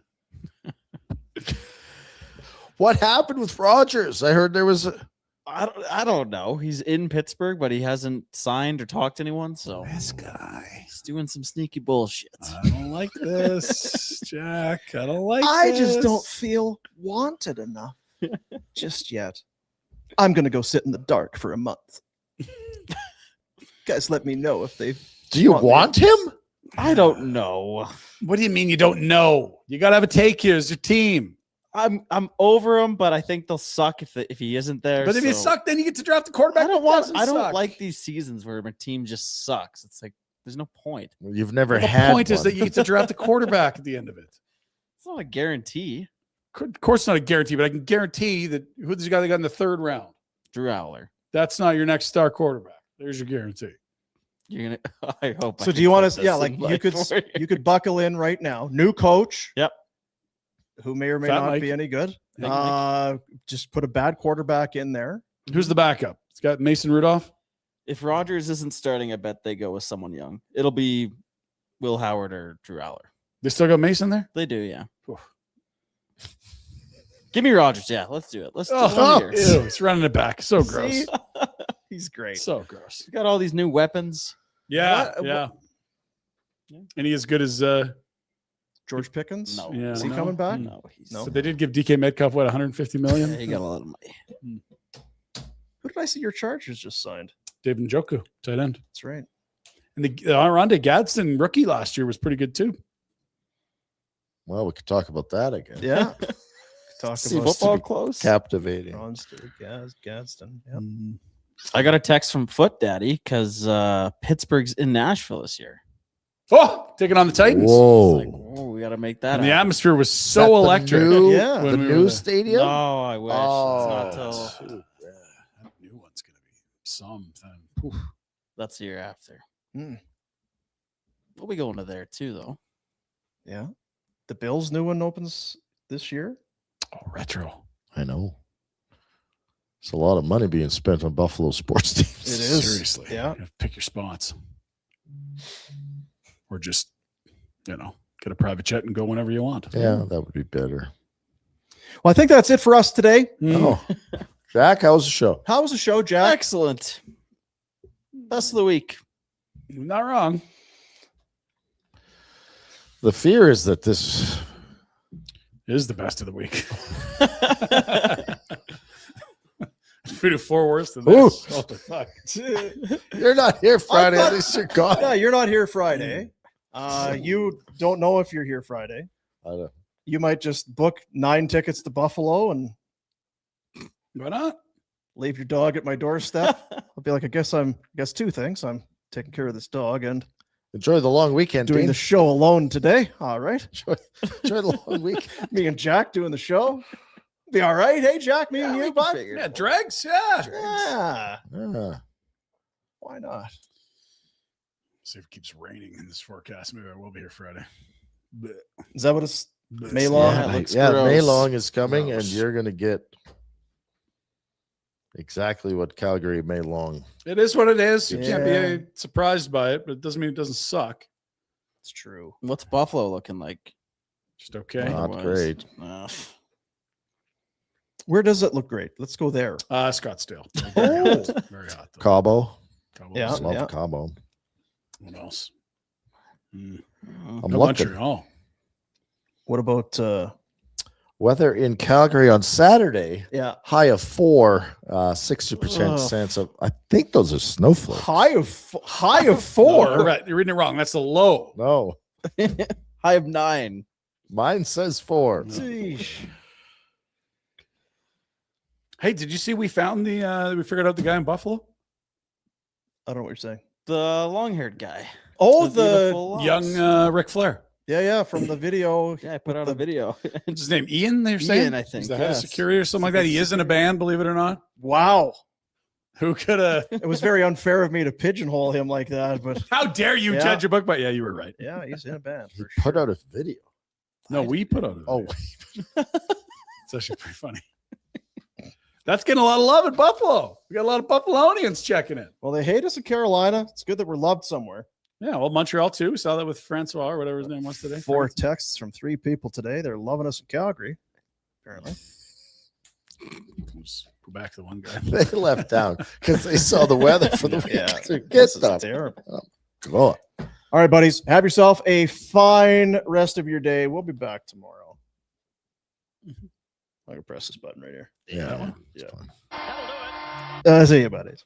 What happened with Rogers? I heard there was I don't know. He's in Pittsburgh, but he hasn't signed or talked to anyone. So this guy? he's doing some sneaky bullshit. I don't like this, Jack. I don't like I this. just don't feel wanted enough just yet. I'm going to go sit in the dark for a month. Guys, let me know if they've. Do you want him? I don't know. What do you mean you don't know? You got to have a take here as your team. I'm over him, but I think they'll suck if he isn't there. But if you so- suck, then you get to draft the quarterback. I don't that want. doesn't I don't suck. like these seasons where my team just sucks. It's like there's no point. You've never The had point is one. that you get to draft the quarterback at the end of it. It's not a guarantee. Of course, not a guarantee, but I can guarantee that who's the guy that got in the third round? Drew Aller. That's not your next star quarterback. There's your guarantee. You're gonna. I hope. So I do you can want put to? this Yeah, like in you could for you could buckle in right now. New coach. Yep. Who may or may Fat not Mike. be any good. Fat Mike. Just put a bad quarterback in there. Who's the backup? It's got Mason Rudolph. If Rogers isn't starting, I bet they go with someone young. It'll be Will Howard or Drew Aller. They still got Mason there. They do, yeah. Oof. Give me Rogers. Yeah, let's do it. Let's do Oh, one here. ew, he's running it back. So gross. See? He's great. So gross. We got all these new weapons. Yeah, What- yeah. Yeah. And he as good as George Pickens. No. Yeah, Is he no. coming back? No, he's No. But they did give DK Metcalf what 150 million. Yeah, he got a lot of money. Who did I see your Chargers just signed? David Njoku, tight end. That's right. And the Rondé Gadsden rookie last year was pretty good too. Well, we could talk about that again. Yeah. Talk See about football close. Captivating. Ron Stewart, Gadsden. Yep. I got a text from Foot Daddy because Pittsburgh's in Nashville this year. Oh, taking on the Titans. Whoa. Like, oh, we got to make that And the happen. atmosphere was Is that so the electric. new- Yeah. The when we were new there. stadium? No, I wish. Oh. It's not till That new one's gonna be something. Oof. that's the year after. Mm. We'll be going to there too, though. Yeah. The Bills' new one opens this year. Oh, retro. I know. It's a lot of money being spent on Buffalo sports teams. It is. Seriously. Yeah. You have to pick your spots. Or just, get a private jet and go whenever you want. Yeah, that would be better. Well, I think that's it for us today. Oh, Jack, how was the show? How was the show, Jack? Excellent. Best of the week. Not wrong. The fear is that this It is the best of the week. We do 4 worse than Ooh. this. Oh, fuck. you're not here Friday. thought- At least you're gone. Yeah, you're not here Friday. You don't know if you're here Friday. I don't- You might just book 9 tickets to Buffalo and Why not? leave your dog at my doorstep. I'll be like, I guess 2 things. I'm taking care of this dog and Enjoy the long weekend. doing Dean. the show alone today. All right. Enjoy the long week. Me and Jack doing the show. Be all right. Hey, Jack, me and you, bud. Yeah, dregs. Yeah. Yeah. Yeah. Why not? See if it keeps raining in this forecast. Maybe I will be here Friday. Bleh. Is that what it's Bleh. Maylong? Yeah, Yeah, it looks yeah, gross. Maylong is coming, Gross. and you're going to get exactly what Calgary Maylong. It is what it is. You can't Yeah. be surprised by it, but it doesn't mean it doesn't suck. It's true. What's Buffalo looking like? Just okay. Not Otherwise, great. Where does it look great? Let's go there. Scottsdale. Very hot. Very hot. Though. Cabo. Cabo. Yeah. Love Cabo. What else? I'm No, looking. Montreal. What about Weather in Calgary on Saturday. yeah, High of 4, 60% Ugh. chance of. I think those are snowflakes. high of 4? No, you're right. You're reading it wrong. That's the low. No, High of 9. mine says 4. Sheesh. Hey, did you see we found we figured out the guy in Buffalo? I don't know what you're saying. The long-haired guy. Oh, With beautiful locks. Young Ric Flair. yeah, from the video. Yeah, I put out a video. What's his name? Ian, they're saying? Ian, I think. He's the head of yes. security or something like that. He is in a band, believe it or not. Wow. Who could have? It was very unfair of me to pigeonhole him like that, but How dare you Yeah. judge a book? But yeah, you were right. yeah, he's in a band. He For put sure. out a video. No, we put out. Oh, It's actually pretty funny. That's getting a lot of love in Buffalo. We got a lot of Buffalonians checking in. Well, they hate us in Carolina. It's good that we're loved somewhere. Yeah, well, Montreal too. We saw that with Francois or whatever his name was today. 4 texts from 3 people today. They're loving us in Calgary, apparently. Let's go back to the one guy. They left town because they saw the weather for the week. Yeah, Get this is stuff. terrible. Go on. All right, buddies. Have yourself a fine rest of your day. We'll be back tomorrow. I can press this button right here. Yeah. Yeah. See you, buddies.